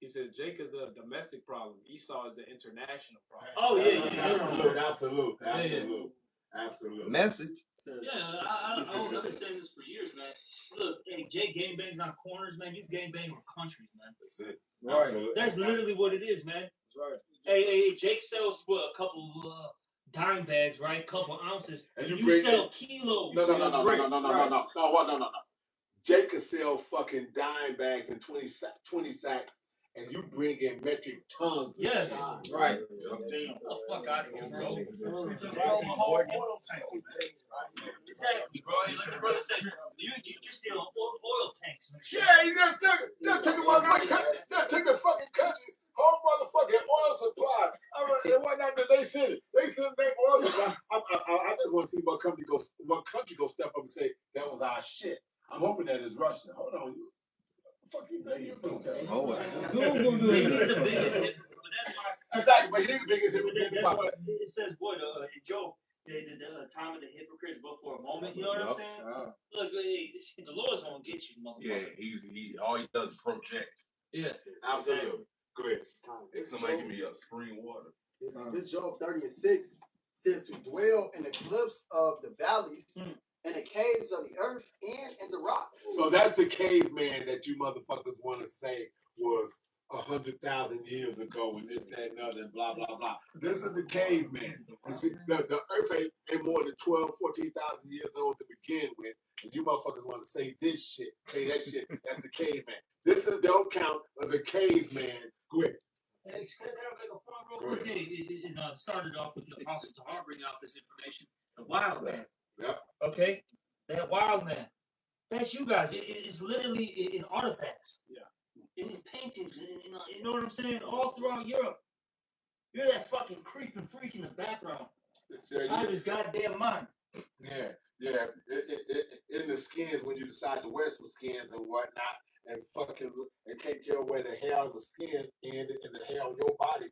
says, Jake is a domestic problem. Esau is an international problem. Oh yeah. Absolute. Message. Yeah, I've been saying this for years, man. Look, hey, Jake gangbangs on corners, man. You gangbang on countries, man. That's it. Right. That's literally what it is, man. That's right. Hey, Jake sells a couple dime bags, right? Couple ounces. And you sell kilos. No. Jake could sell fucking dime bags and 20 sacks, and you bring in metric tons. Yes. Right. Get the fuck out of here, bro. Exactly, bro. Like the brother said, you're stealing oil tanks. Yeah, he just took the motherfucking countries. Just took the fucking countries. Whole motherfucking oil supply. And whatnot that they sent it. They sent their oil supply. I just want to see what country go step up and say that was our shit. I'm hoping that is Russia. Hold on. What the fuck you think you're doing? Oh, well. He's the biggest hit, but that's why. Exactly, but he's the biggest hit. That's why it says, boy, in Job, the time of the hypocrites, but for a moment, you know what I'm saying? Look, hey, the Lord's gonna get you, motherfucker. Yeah, all he does is project. Yes. Absolutely. Go ahead. Somebody give me spring water. This Job 30:6 says to dwell in the cliffs of the valleys, in the caves of the earth, and in the rocks. So that's the caveman that you motherfuckers want to say was 100,000 years ago and this, that, and other, and blah, blah, blah. This is the caveman. You see, the earth ain't more than 12, 14,000 years old to begin with. And you motherfuckers want to say this shit, say that shit. That's the caveman. This is the account of the caveman. Go ahead. Hey, can I make a point real quick? It started off with the Apostle Tahar bringing out this information a while back. Yep. Okay? that wild man. That's you guys. It's literally in artifacts. Yeah. In paintings, you know what I'm saying? All throughout Europe. You're that fucking creeping freak in the background. Out of his goddamn mind. Yeah. In the skins, when you decide to wear some skins and whatnot, and fucking and can't tell where the hell the skin ended and the hell your body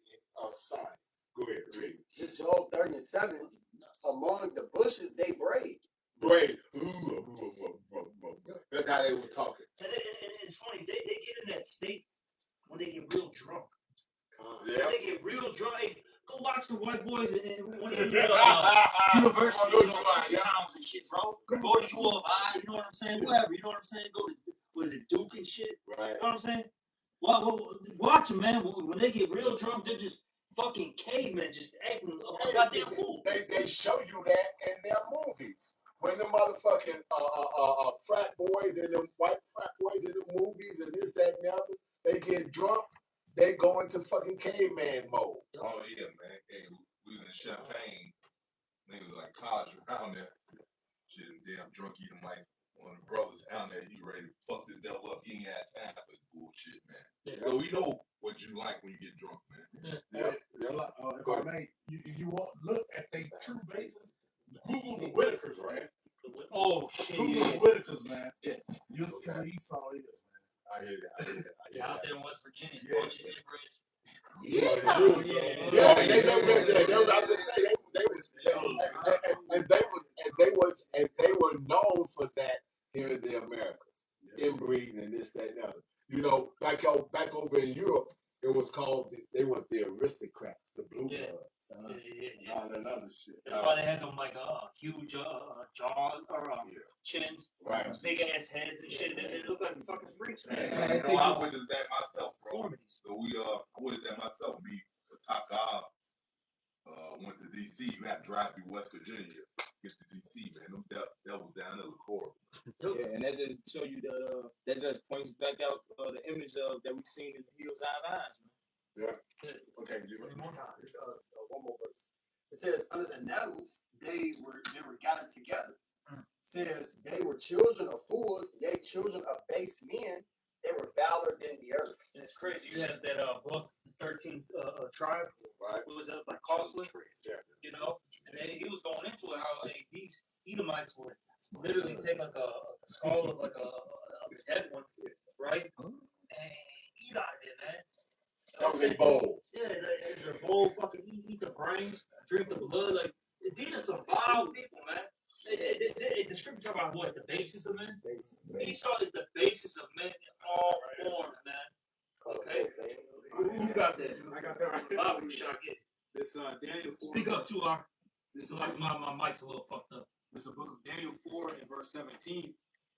started. Go ahead, read. This Job 30:7. Among the bushes they braid. Braid. That's how they were talking. And it's funny, they get in that state when they get real drunk. Yeah. When they get real drunk. Hey, go watch the white boys and one of these university towns and shit, bro. Go to U of I, you know what I'm saying? Whatever, you know what I'm saying? Go to, what is it, Duke and shit? Right. You know what I'm saying? Watch them, man. When they get real drunk, they're just fucking cavemen, just acting a goddamn fool. They show you that in their movies. When the motherfucking frat boys and the white frat boys in the movies and this, that, and the other, they get drunk, they go into fucking caveman mode. Oh yeah, man. Hey, we was in Champagne. Niggas like college around there. Shit, damn drunk eating like one of the brothers down there. You ready to fuck this devil up? He ain't had time for this bullshit, man. Yeah. So we know what you like when you get drunk, man. It's like, if I may, if you want look at their true bases, Google the Whitakers, man. Oh shit! Google Yeah. the Whitakers, man. Yeah. You'll see what Esau is, man. I hear that. Out there in West Virginia, Yeah. bunch of inbreds. Yeah, they were known for that here in the Americas, inbreeding and this, that, and the other. You know, back over in Europe, it was called they were the aristocrats, the blue Yeah. bloods, Yeah. all that other shit. That's why they had them like huge jaws or chins, Right. big ass heads and shit. They look like fucking freaks, man. Man, you know, I witnessed that myself, bro. Deformities. So I witnessed that myself. Me, Taka, went to DC. You had to drive through West Virginia, get to DC, man. Them devils down there look horrible. Yeah, and that just show you that just points back out the image of that we've seen in the Hills Eye Eyes, man. Yeah. Okay. One more time. It's one more verse. It says, under the nettles they were gathered together. It says they were children of fools, yea, children of base men. They were valor than the earth. And it's crazy. You had that book, 13th Tribe. Right. It was like costly, Yeah. you know. And then he was going into it how these Edomites would literally take like a skull of like a dead one, right, and eat out of it, man. That was a bowl. Yeah, it's a bowl. Fucking eat the brains, drink the blood. Like these are some vile people, man. The scripture talk about what the basis of men. Esau is the basis of men in all forms, man. Okay. Who got that? I got that right here. Bob, should I get? This Daniel 4. Speak up too, R. This is like my mic's a little fucked up. It's the book of Daniel 4 and verse 17.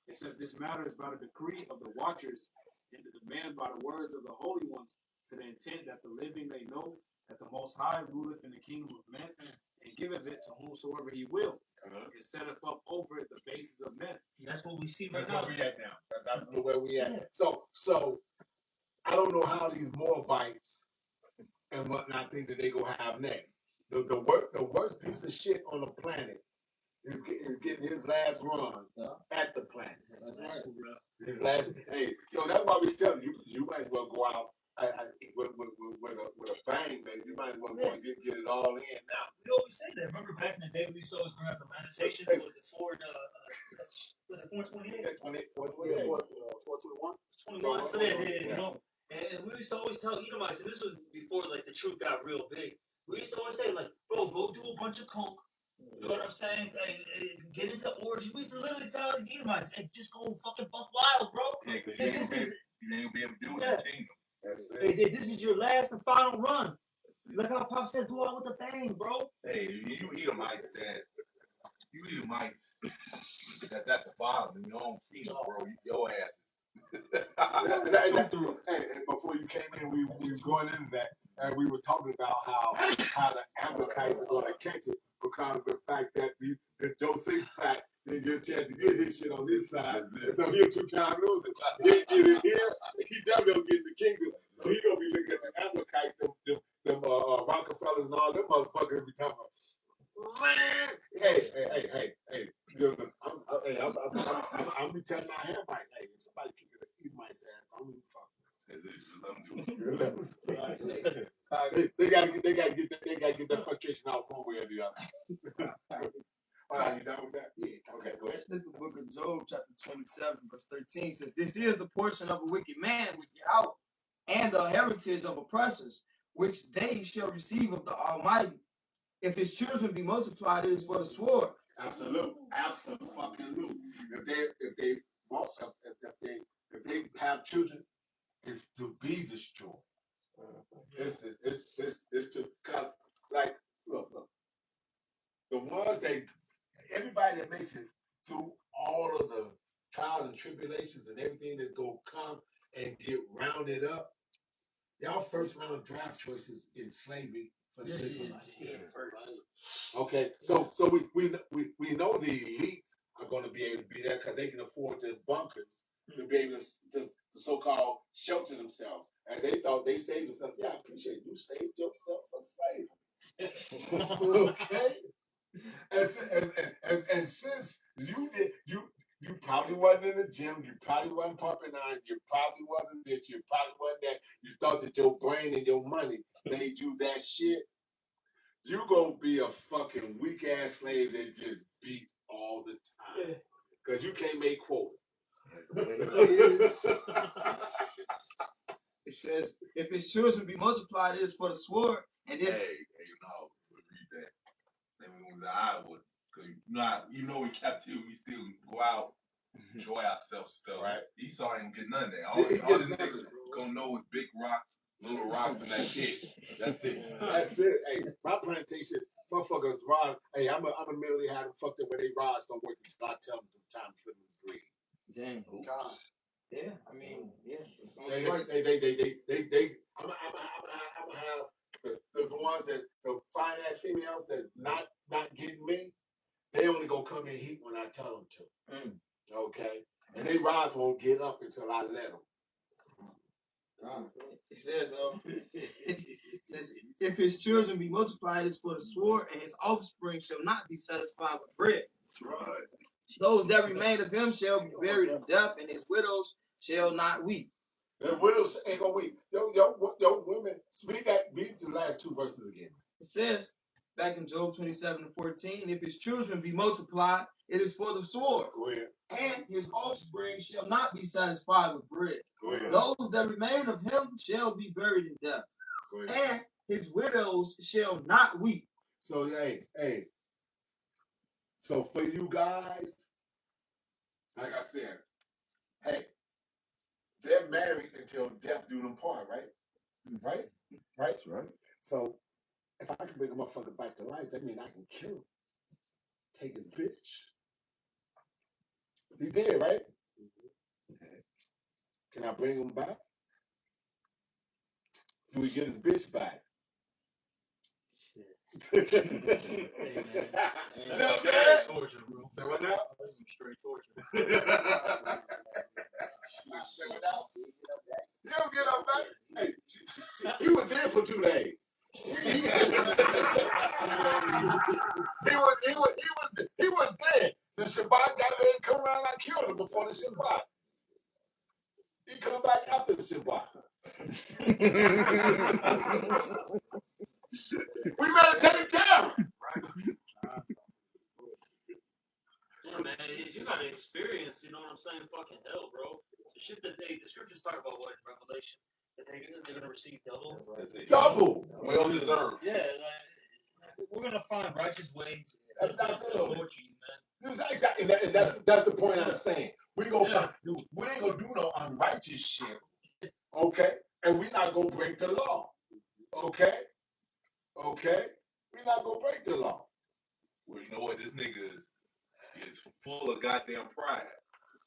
It says, this matter is by the decree of the watchers and the demand by the words of the holy ones, to the intent that the living may know that the Most High ruleth in the kingdom of men, and giveth it to whomsoever he will, and setteth up over it the basis of men. That's what we see right That's now. where we at now. That's where we at. So I don't know how these Moabites and whatnot think that they gonna have next. The worst piece of shit on the planet is getting his last run at the planet. That's cool, bro. His last, so that's why we tell you might as well go out with a bang, baby. You might as well go and get it all in now. We always say that. Remember back in the day, we used to always bring up the lamentations. Was it 428? That's when it was. 421. 21. So you know, and we used to always tell Edomites, and this was before like the truth got real big. We used to always say, like, bro, go do a bunch of coke. You know what I'm saying? Get into orgies. We used to literally tell these Edomites, hey, just go fucking buck wild, bro. Yeah, because Hey, you ain't gonna be able to do it in the kingdom. That's it. Hey, this is your last and final run. Look how Pop said, go out with a bang, bro. Hey, you Edomites that's at the bottom in your own kingdom, bro. Your ass. And before you came in, we was going into that, and we were talking about how the Amalekites are going to catch it because of the fact that the Joe Six-Pack didn't get a chance to get his shit on this side. So he a two-time loser. He ain't get it here. He definitely don't get in the kingdom. So he gonna be looking at the Amalekites, them Rockefellers and all them motherfuckers be talking about. Man, hey. Hey, I'm be telling my hair mic, hey, if somebody kick it, you might say, I don't even fuck. They gotta get that frustration out one way or the other. All right, you done with that? Yeah. Okay, go ahead. This is the book of Job, chapter 27, verse 13 says, "This is the portion of a wicked man with Yahweh, and the heritage of oppressors, which they shall receive of the Almighty. If his children be multiplied, it is for the sword." Absolute. If they have children, it's to be destroyed. It's to, cause like look, the ones that everybody that makes it through all of the trials and tribulations and everything that's gonna come and get rounded up, y'all first round draft choices in slavery for the Israelites. Okay, so we know the elites are going to be able to be there because they can afford the bunkers to be able to so-called shelter themselves. And they thought they saved themselves. Yeah, I appreciate you saved yourself from slavery. Okay, and since you probably wasn't in the gym, you probably wasn't pumping iron, you probably wasn't this, you probably wasn't that. You thought that your brain and your money made you that shit. You gonna be a fucking weak ass slave that gets beat all the time because you can't make quota. It says, "If his children be multiplied, it is for the sword." And if no, read that. Then we was Iowa, because you know in captivity we still go out, enjoy ourselves stuff. Right. Esau ain't get none of that. All these niggas gonna know is big rocks, little rocks, and that's it. That's it. That's it. Hey, my plantation, motherfuckers, rod. Hey, I'm a mentally had them fucked up where they rods don't work until I tell them it's time for them to breathe. dang, God. yeah, I mean, yeah, it's They, right. I'm gonna have the ones that the fine ass females that not getting me. They only gonna come in heat when I tell them to. Okay, and they rods won't get up until I let them. It says, "If his children be multiplied, it is for the sword, and his offspring shall not be satisfied with bread. That's right. Those that remain of him shall be buried in death, and his widows shall not weep." The widows ain't gonna weep. Yo, women. Read the last two verses again. It says, back in Job 27:14, "If his children be multiplied, it is for the sword, Go ahead. and his offspring shall not be satisfied with bread. Go ahead. Those that remain of him shall be buried in death, Go ahead. and his widows shall not weep." So hey. So for you guys, like I said, hey, they're married until death do them part, right? Right? That's right. So if I can bring a motherfucker back to life, that means I can kill him. Take his bitch. He's dead, right? Can I bring him back? Do we get his bitch back? See what I'm saying? Torture, bro. Say what now? That's some straight torture. You don't get up back. Hey, he was there for 2 days. He was dead. The Shabbat got ready to come around. I killed him before the Shabbat. He come back after the Shabbat. We meditate down. Yeah, man, you gotta experience, you know what I'm saying? Fucking hell, bro. The shit that the scriptures talk about what in Revelation? That they're gonna receive double. Double. Well deserved. Yeah, like, we're gonna find righteous ways to That's torture you, man. Exactly. And that's the point I'm saying. We ain't gonna do no unrighteous shit. Okay? And we're not gonna break the law. Okay? Okay? We're not gonna break the law. Well, you know what? This nigga is full of goddamn pride.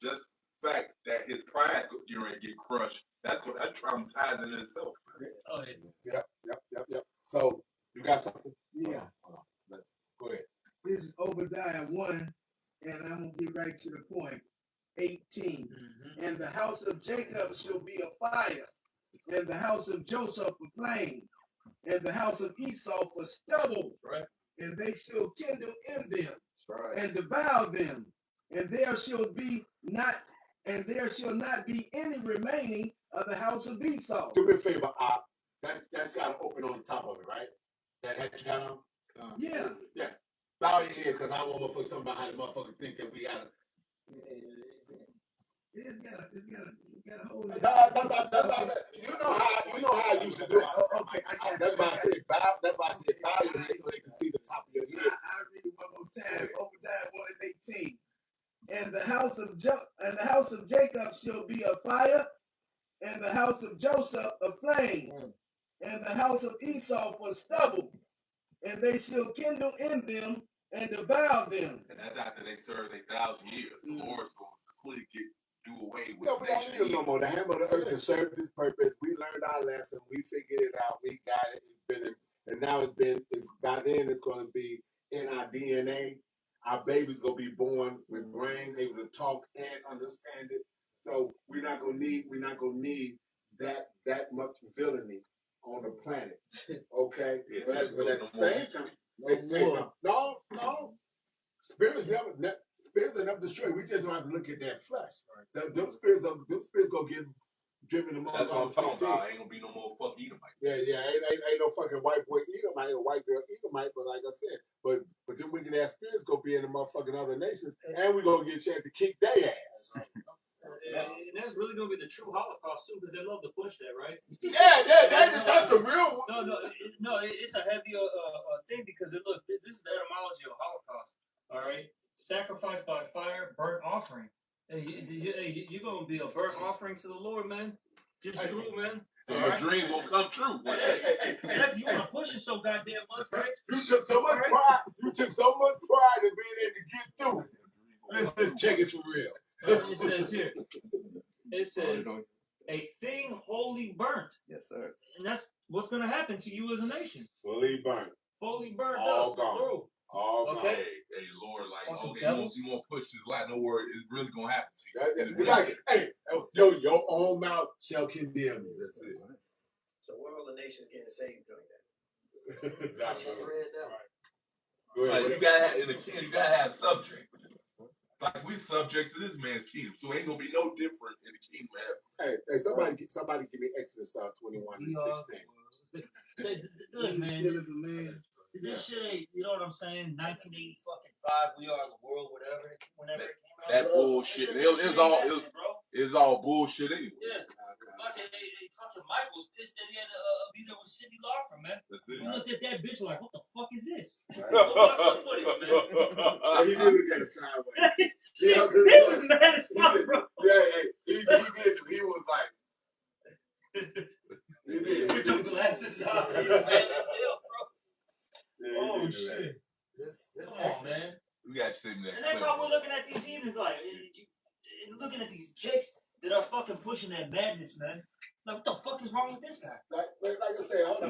Just the fact that his pride you ready to get crushed. That's traumatizing in itself. Oh yeah. Yep. So you got something? Yeah. Hold on. Go ahead. This is Obadiah 1, and I'm going to get right to the point. 18. And the house of Jacob shall be a fire, and the house of Joseph a flame, and the house of Esau for stubble. Right. And they shall kindle in them, That's right. and devour them, and there shall not be any remaining of the house of Esau. Do me a favor, that's got to open on the top of it, right? That hat you got on? Yeah. Yeah. Bow your head, because I don't want motherfuckers talking about how the motherfuckers think that we got to. It's got a hold. You know how I used to do it. Okay, I got That's you. why I said bow. That's why I said bow your head so they can see the top of your head. I read it one more time. Obadiah 1:18. And the house of Jacob shall be a fire, and the house of Joseph a flame, and the house of Esau for stubble, and they shall kindle in them and devour them. And that's after they serve 1,000 years. The Lord's going to completely do away with No, we don't need them no more. The hammer of the earth has served this purpose. We learned our lesson. We figured it out. We got it. And now by then it's going to be in our DNA. Our baby's going to be born with brains, able to talk and understand it. So we're not going to need that much villainy on the planet. Okay? Yeah, but at the same time, no. Spirits are never destroyed. We just don't have to look at that flesh. Them spirits gonna get driven among That's what all I'm the talking 16. about. Ain't gonna be no more fucking Edomite. Yeah, ain't no fucking white boy Edomite or white girl Edomite, but like I said, but them wicked ass spirits gonna be in the motherfucking other nations, and we gonna get a chance to kick their ass. And that's really gonna be the true Holocaust too, because they love to push that, right? That's the real one. No, it's a heavy thing because look, this is the etymology of Holocaust. All right, sacrifice by fire, burnt offering. You're gonna be a burnt offering to the Lord, man. Just true, man. So your dream will come true. You want to push it so goddamn much, right? You took so much pride. You took so much pride in being able to get through. Let's check it for real. It says here. It says a thing wholly burnt. Yes, sir. And that's what's gonna happen to you as a nation. Fully burnt. Fully burnt All up. gone. Through. All Okay. gone. Hey, Lord, like, Fucking okay, devils. you won't push this light. No word, it's really gonna happen to you. It's like, hey, your own mouth shall condemn you. That's it. So what all the nations getting saved during that? That's I right. read that. Go ahead. Like, you gotta have, in the kingdom, you gotta have subjects. Like, we subjects to this man's kingdom, so it ain't gonna be no different in the kingdom of heaven. Hey, somebody give me Exodus 21 and 16. Look, man. Still is a man. This shit ain't, you know what I'm saying? 1985, We Are the World, whatever. Whenever it came out. That bullshit. It's all bullshit anyway. Yeah. Fucking Mike was pissed that he had to be there with Cindy Lauper, man. That's it. We looked at that bitch like, what the fuck is this? Go watch the footage, man. He did look at it sideways. He was mad as fuck, bro. Yeah, he did. He was like, he did. With the glasses on. He was mad as hell, bro. Yeah, Oh, shit. This Come on, man. We gotta send that. And that's how we're looking at these heathens, like, looking at these jakes that are fucking pushing that madness, man. Like, what the fuck is wrong with this guy? Like I said, hold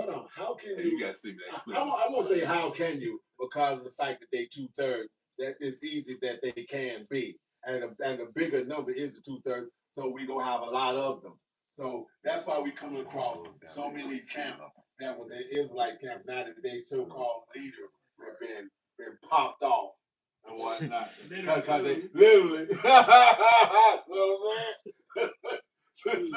on. How can You you? gotta send that. I'm gonna say how can you because of the fact that they 2/3. That it's easy that they can be, and a bigger number is the 2/3. So we gonna have a lot of them. So that's why we come across so many camps that was in Israelite camps. Now that they so-called leaders have been popped off and whatnot because they literally. You know what I'm saying?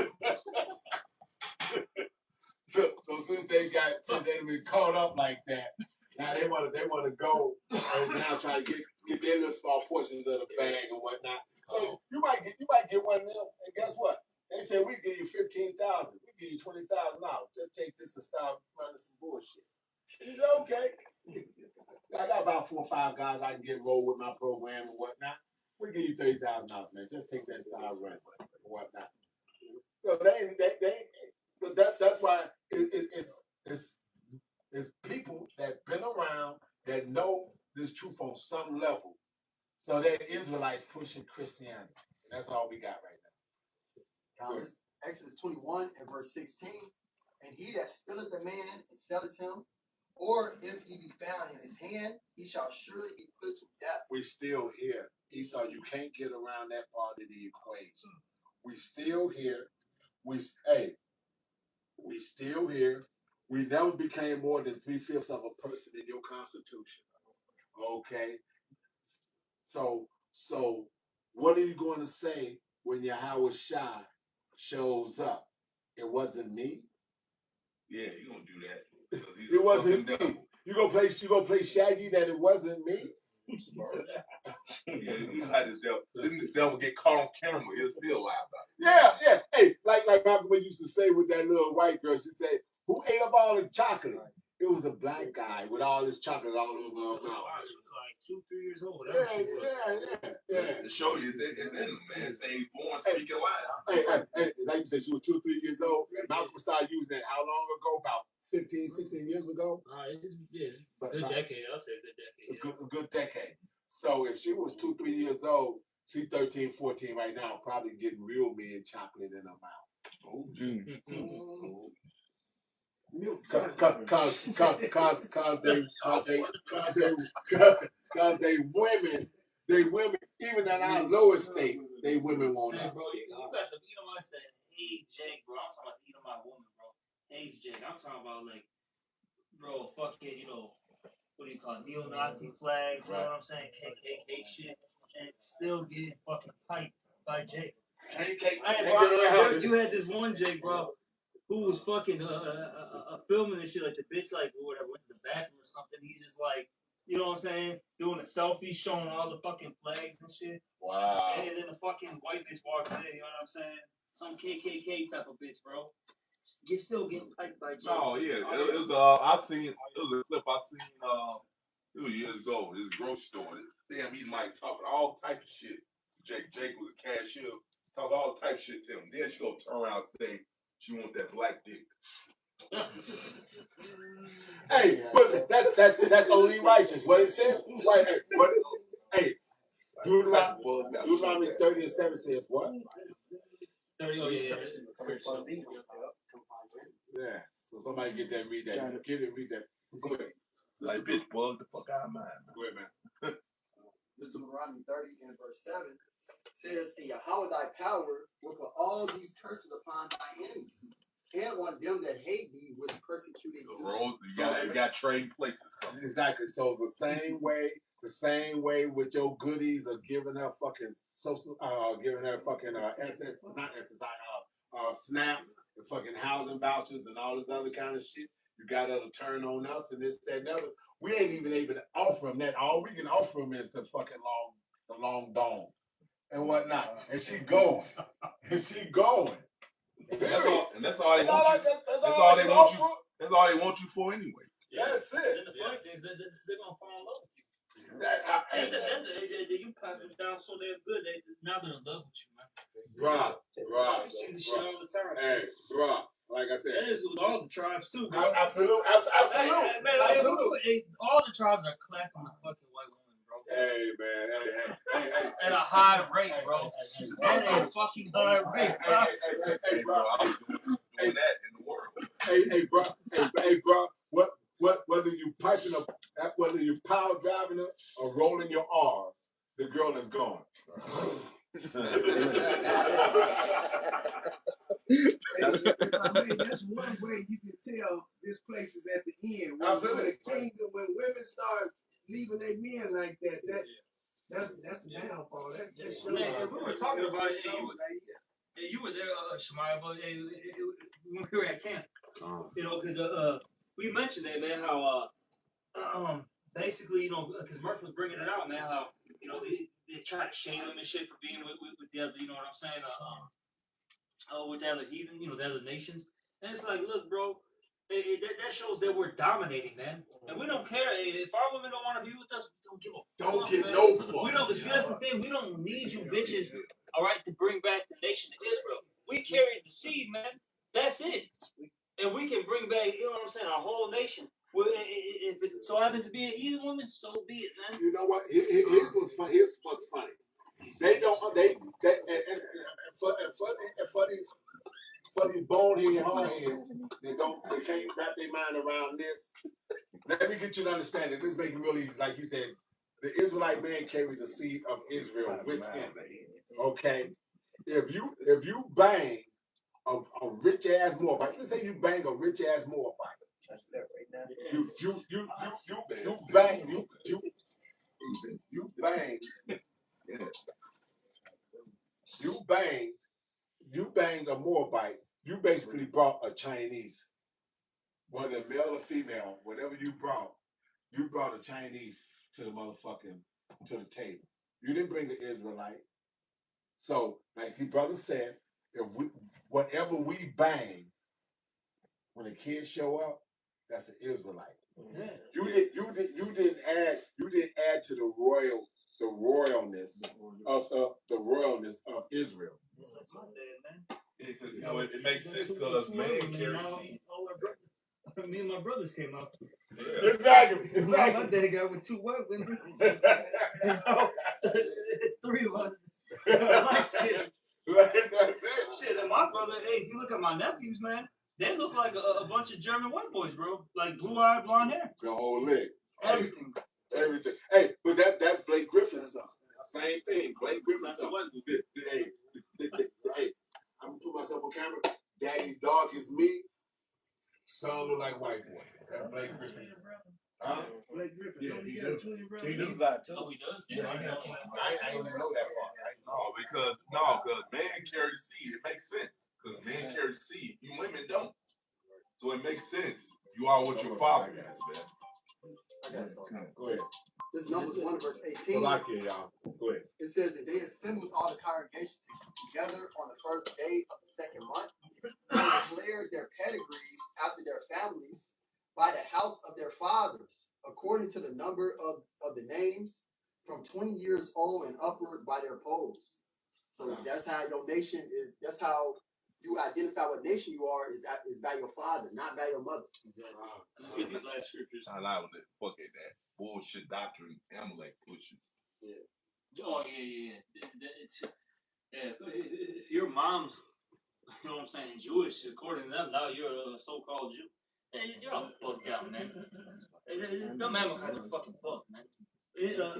So since they've been caught up like that, now they want to go and now try to get their little small portions of the bag and whatnot. So you might get one of them, and guess what? They said we give you $15,000, we give you $20,000. Just take this and start running some bullshit. He said, okay. I got about 4 or 5 guys I can get rolled with my program and whatnot. We give you $30,000, man. Just take that and start running and whatnot. So but that's why it's people that's been around that know this truth on some level. So they're Israelites pushing Christianity. That's all we got right now. Thomas, Exodus 21 and verse 16. And he that stealeth the man and selleth him, or if he be found in his hand, he shall surely be put to death. We still here. Esau, you can't get around that part of the equation. We still here. We still here. We never became more than 3/5 of a person in your constitution. Okay? So So what are you going to say when Yahweh Shai shows up? It wasn't me. Yeah, you gonna do that. 'Cause he's It a wasn't fucking me. devil. You gonna play Shaggy that it wasn't me? Yeah, you know how this devil. This devil get caught on camera. He'll still lie about it. Yeah. Hey, like Malcolm used to say with that little white girl, she said, "Who ate up all the chocolate?" It was a black guy with all his chocolate all over her mouth. Like 2-3 years old. Yeah. The show you, it's in him, man. It say he's born Hey. speaking lies. Hey, like you said, she was 2 or 3 years old. Malcolm started using that how long ago? About 15, 16 years ago? It's a good decade. I'll say a good decade. A good decade. So if she was 2, 3 years old, she's 13, 14 right now, probably getting real men chocolate in her mouth. Oh, Cause they women, even at our lowest state, they women want Hey, us. bro, you got the Edomites that hate Jake, bro. I'm talking about the Edomite woman, bro. Hates Jake. I'm talking about, like, bro, fucking, what do you call it? Neo-Nazi flags, you know what I'm saying? KKK shit. And still getting fucking piped by Jake. Hey, bro, you had this one Jake, bro, who was fucking filming this shit, like the bitch, like, whatever, went to the bathroom or something. He's just like, you know what I'm saying? Doing a selfie, showing all the fucking flags and shit. Wow. And then the fucking white bitch walks in, you know what I'm saying? Some KKK type of bitch, bro. You're still getting piped by Jake. no, yeah. It was it was a clip I seen it was years ago. This grocery store. Damn, he might talking all type of shit. Jake was a cashier, talk all type of shit to him. Then she go turn around and say she want that black dick. Hey, but that's only righteous. What it says, right? Hey, Deuteronomy 30 and 7 says what? 30, oh, yeah. Yeah. So somebody get that, read that. Get it, read that. Go ahead. Like, bitch, bug the fuck out of mine. Go ahead, man. This Deuteronomy 30 and verse 7 says, "And Yahweh thy power will put all these curses upon thy enemies, and on them that hate thee with persecuted The thee." road, you got trading places coming. Exactly. So the same way with your goodies of giving her fucking social, giving her fucking snaps and fucking housing vouchers and all this other kind of shit. You got her to turn on us and this, that, and the other. We ain't even able to offer them that. All we can offer them is the fucking long dome and whatnot. And she going. And she going. And that's all they want you. That's all they want you for anyway. Yeah. That's it. Then the funny thing is that they're gonna fall in love with you. You pop them down so damn good. Now they're in love with you, man. Bruh. You see the shit all the time. Hey, bruh. Like I said, that is with all the tribes too, bro. Absolutely. Hey, all the tribes are clapping the fucking white woman, bro. Hey, man. Hey. At a high rate, bro. At a fucking high rate, bro. Hey, bro. I was doing that in the world. Hey, bro. Whether you piping up, whether you power driving her or rolling your R's, the girl is gone. That's one way you can tell this place is at the end. Absolutely. When women start leaving their men like that, that's a downfall. That shows. Man, we were talking about it. You were there, Shemaiah, but when we were at camp, because we mentioned that, man, how basically, because Murph was bringing it out, man, how they try to shame him and shit for being with the other, you know what I'm saying, with the other heathen, the other nations. And it's like, look, bro, that shows that we're dominating, man. And we don't care. If our women don't want to be with us, we don't give a fuck. Don't get man. no fuck. We don't. See, that's the thing. We don't need you bitches, all right, to bring back the nation of Israel. We carried the seed, man. That's it. And we can bring back, you know what I'm saying, our whole nation. Well, if it so happens to be a heathen woman, so be it, man. You know what? Here's what's funny. For these bonehead hardheads, they can't wrap their mind around this. Let me get you to understand it. This make it really easy. Like you said, the Israelite man carries the seed of Israel with him. Okay? If you bang a rich ass Moabite, let's say you bang a rich ass Moabite. You bang basically brought a Chinese, whether male or female, whatever you brought a Chinese to the table. You didn't bring an Israelite. So, like the brother said, whatever we bang, when the kids show up, that's an Israelite. Yeah. You didn't add to the royalness of Israel. Yeah, 'cause, you know, it makes sense because man carries seed. Me and my brothers came out. Exactly. My dad got with 2 white women. It's 3 of us. That's it. Shit, and my brother, hey, if you look at my nephews, man, they look like a bunch of German white boys, bro. Like blue-eyed, blonde hair. The whole leg. Everything. Everything. Hey, but that's Blake Griffin's son. Same thing. Blake Griffin's son. Hey, I'm gonna put myself on camera. Daddy's dog is me. Son look like white boy. That's Blake Griffin. Huh? Blake Griffin. Yeah, Don't he he got a do. twin brother? Levi too. Oh, he does? Yeah, I I got one. didn't know that part. No, because man carry the seed. It makes sense. Because men carry the seed. You women don't. So it makes sense. You are what your father is, man. I got something. Go ahead. This is Numbers 1 verse 18. Salakia, y'all. Go ahead. It says that they assembled all the congregations together on the first day of the second month. They declared their pedigrees after their families by the house of their fathers, according to the number of the names, from 20 years old and upward by their polls. So that's how your nation is. That's how you identify what nation you are is by your father, not by your mother. Exactly. Let's get these last scriptures. I lie with it. Fuck it, that bullshit doctrine Amalek pushes. Oh, yeah. It's, if your mom's, you know what I'm saying, Jewish, according to them, now you're a so-called Jew. Hey, you're all bugged out, man. Them Amalekites are fucking bugged, man.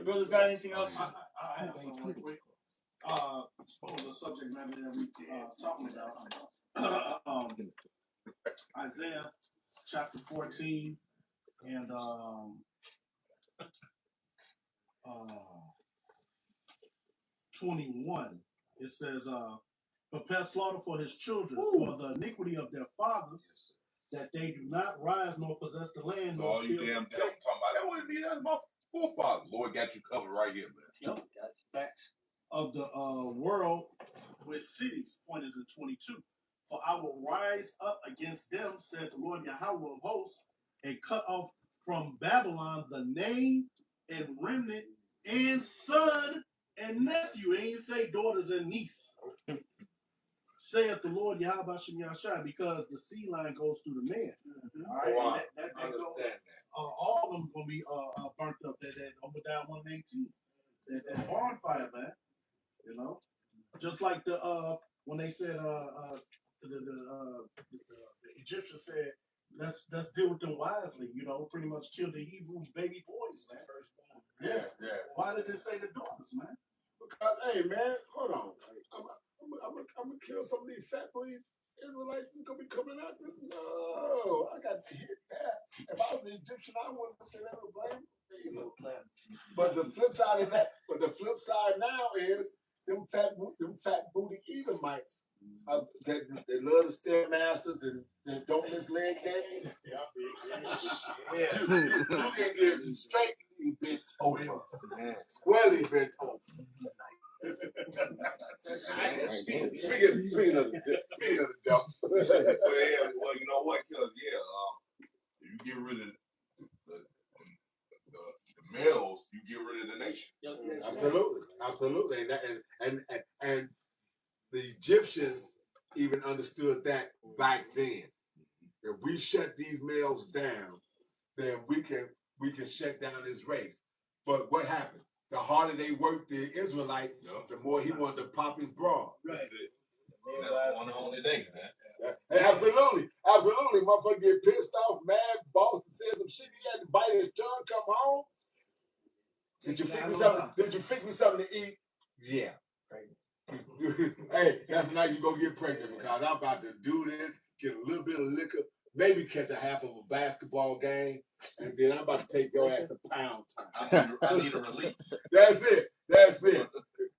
Brothers got anything else? I have something real quick. On the subject matter that we talking about. Isaiah chapter 14 and 21. It says, prepare slaughter for his children, for the iniquity of their fathers, that they do not rise nor possess the land. So nor all you fill damn the devil gates talking about that wouldn't be that's my forefather. Lord got you covered right here, man. Yep. Facts. of the world with cities. Point is in 22. For I will rise up against them, said the Lord Yahweh of hosts, and cut off from Babylon the name and remnant and son and nephew. And he say daughters and niece. Saith the Lord Yahweh Shem Yahshai, because the sea line goes through the man. All right, Wow. and that I understand goes, all of them gonna be burnt up. That Obadiah 118. That bonfire, man. You know, just like the when they said the Egyptians said let's deal with them wisely. You know, pretty much kill the Hebrew baby boys, man. Yeah. Why did they say the daughters, man? Because, hey, man, hold on. I'm gonna kill some of these fat booty Israelites that's gonna be coming out. No, I got to hit that. If I was the Egyptian, I wouldn't have been able to blame them. But the flip side of that, now is them fat booty Edomites. They love the stairmasters and they don't miss leg days. You can get straightly bent over, squarely bent over. Speaking of the devil. Well, you know what? Because you get rid of the males, you get rid of the nation. Absolutely, and the Egyptians even understood that back then. If we shut these males down, then we can shut down this race. But what happened? The harder they worked the Israelite, the more he wanted to pop his bra. Right. That's going on today, man. Absolutely. Motherfucker get pissed off, mad, boss said some shit. He had to bite his tongue, come home. Did you fix me something to eat? Yeah. Hey, that's not you gonna get pregnant because I'm about to do this, get a little bit of liquor, maybe catch a half of a basketball game, and then I'm about to take your ass to pound time. I need a release. That's it.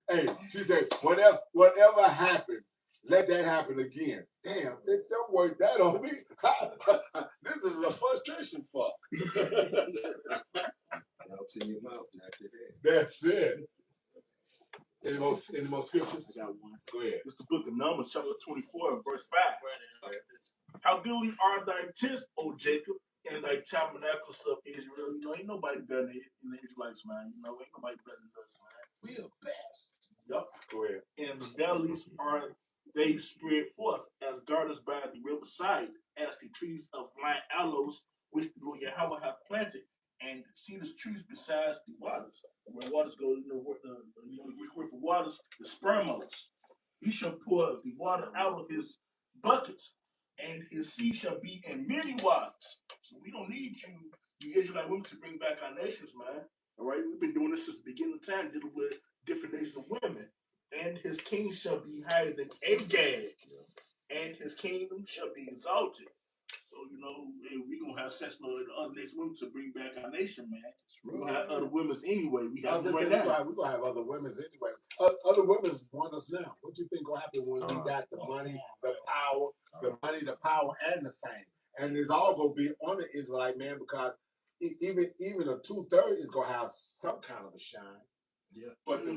Hey, she said, whatever happened let that happen again. Damn, it don't work that on me. This is a frustration fuck. Out in your mouth after that. That's it. Any more scriptures? I got one. Go ahead. It's the book of Numbers, chapter 24, verse 5. How goodly are thy tents, O Jacob, and thy tabernacles of Israel. You know, ain't nobody better than the Israelites, man. You know, ain't nobody better than us, man. We the best. Yup. Go ahead. And the valleys are they spread forth as gardens by the riverside, as the trees of flying aloes, which the Lord Yahweh hath planted, and see the trees besides the waters. Where waters go, you know, where for waters, the spermos. He shall pour the water out of his buckets, and his sea shall be in many waters. So we don't need you Israelite women, to bring back our nations, man. All right, we've been doing this since the beginning of time, dealing with different nations of women. And his king shall be higher than Agag, and his kingdom shall be exalted. So, you know, we're going to have sex with the other next women to bring back our nation, man. We're going to have other women's anyway. We have them right now. We're going to have other women's anyway. Other women's want us now. What do you think going to happen when we got the money, the power, and the fame? And it's all going to be on the Israelite man, because even a 2/3 is going to have some kind of a shine. Yeah. But the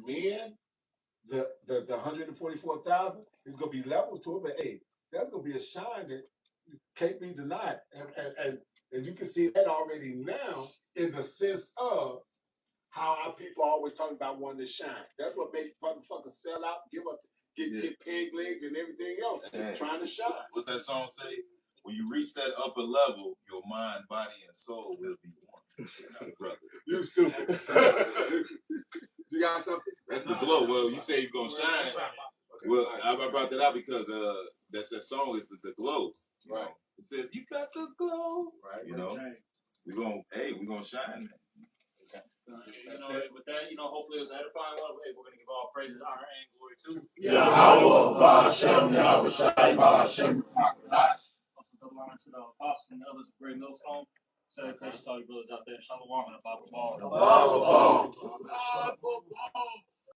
men, the 144,000 is going to be level to it. But hey, that's going to be a shine that can't be denied. And you can see that already now in the sense of how our people always talking about wanting to shine. That's what makes motherfuckers sell out, get peg legs and everything else, trying to shine. What's that song say? When you reach that upper level, your mind, body, and soul will be one. Brother. You stupid. You got something? That's the glow. Well, you say you're gonna shine. Okay. Well, I brought that out because that's that song. Is the glow. Right. It says you got the glow. Right. You know, we're gonna shine. You know, with that, you know, hopefully it was edifying one. We're going to give all praises, honor, and glory to Yahweh, Ba'ashem, Yahweh Shai, Ba'ashem, double honor to the apostles and others who bring those home. Salutations to all you brothers out there. Shalom and a Bible ball.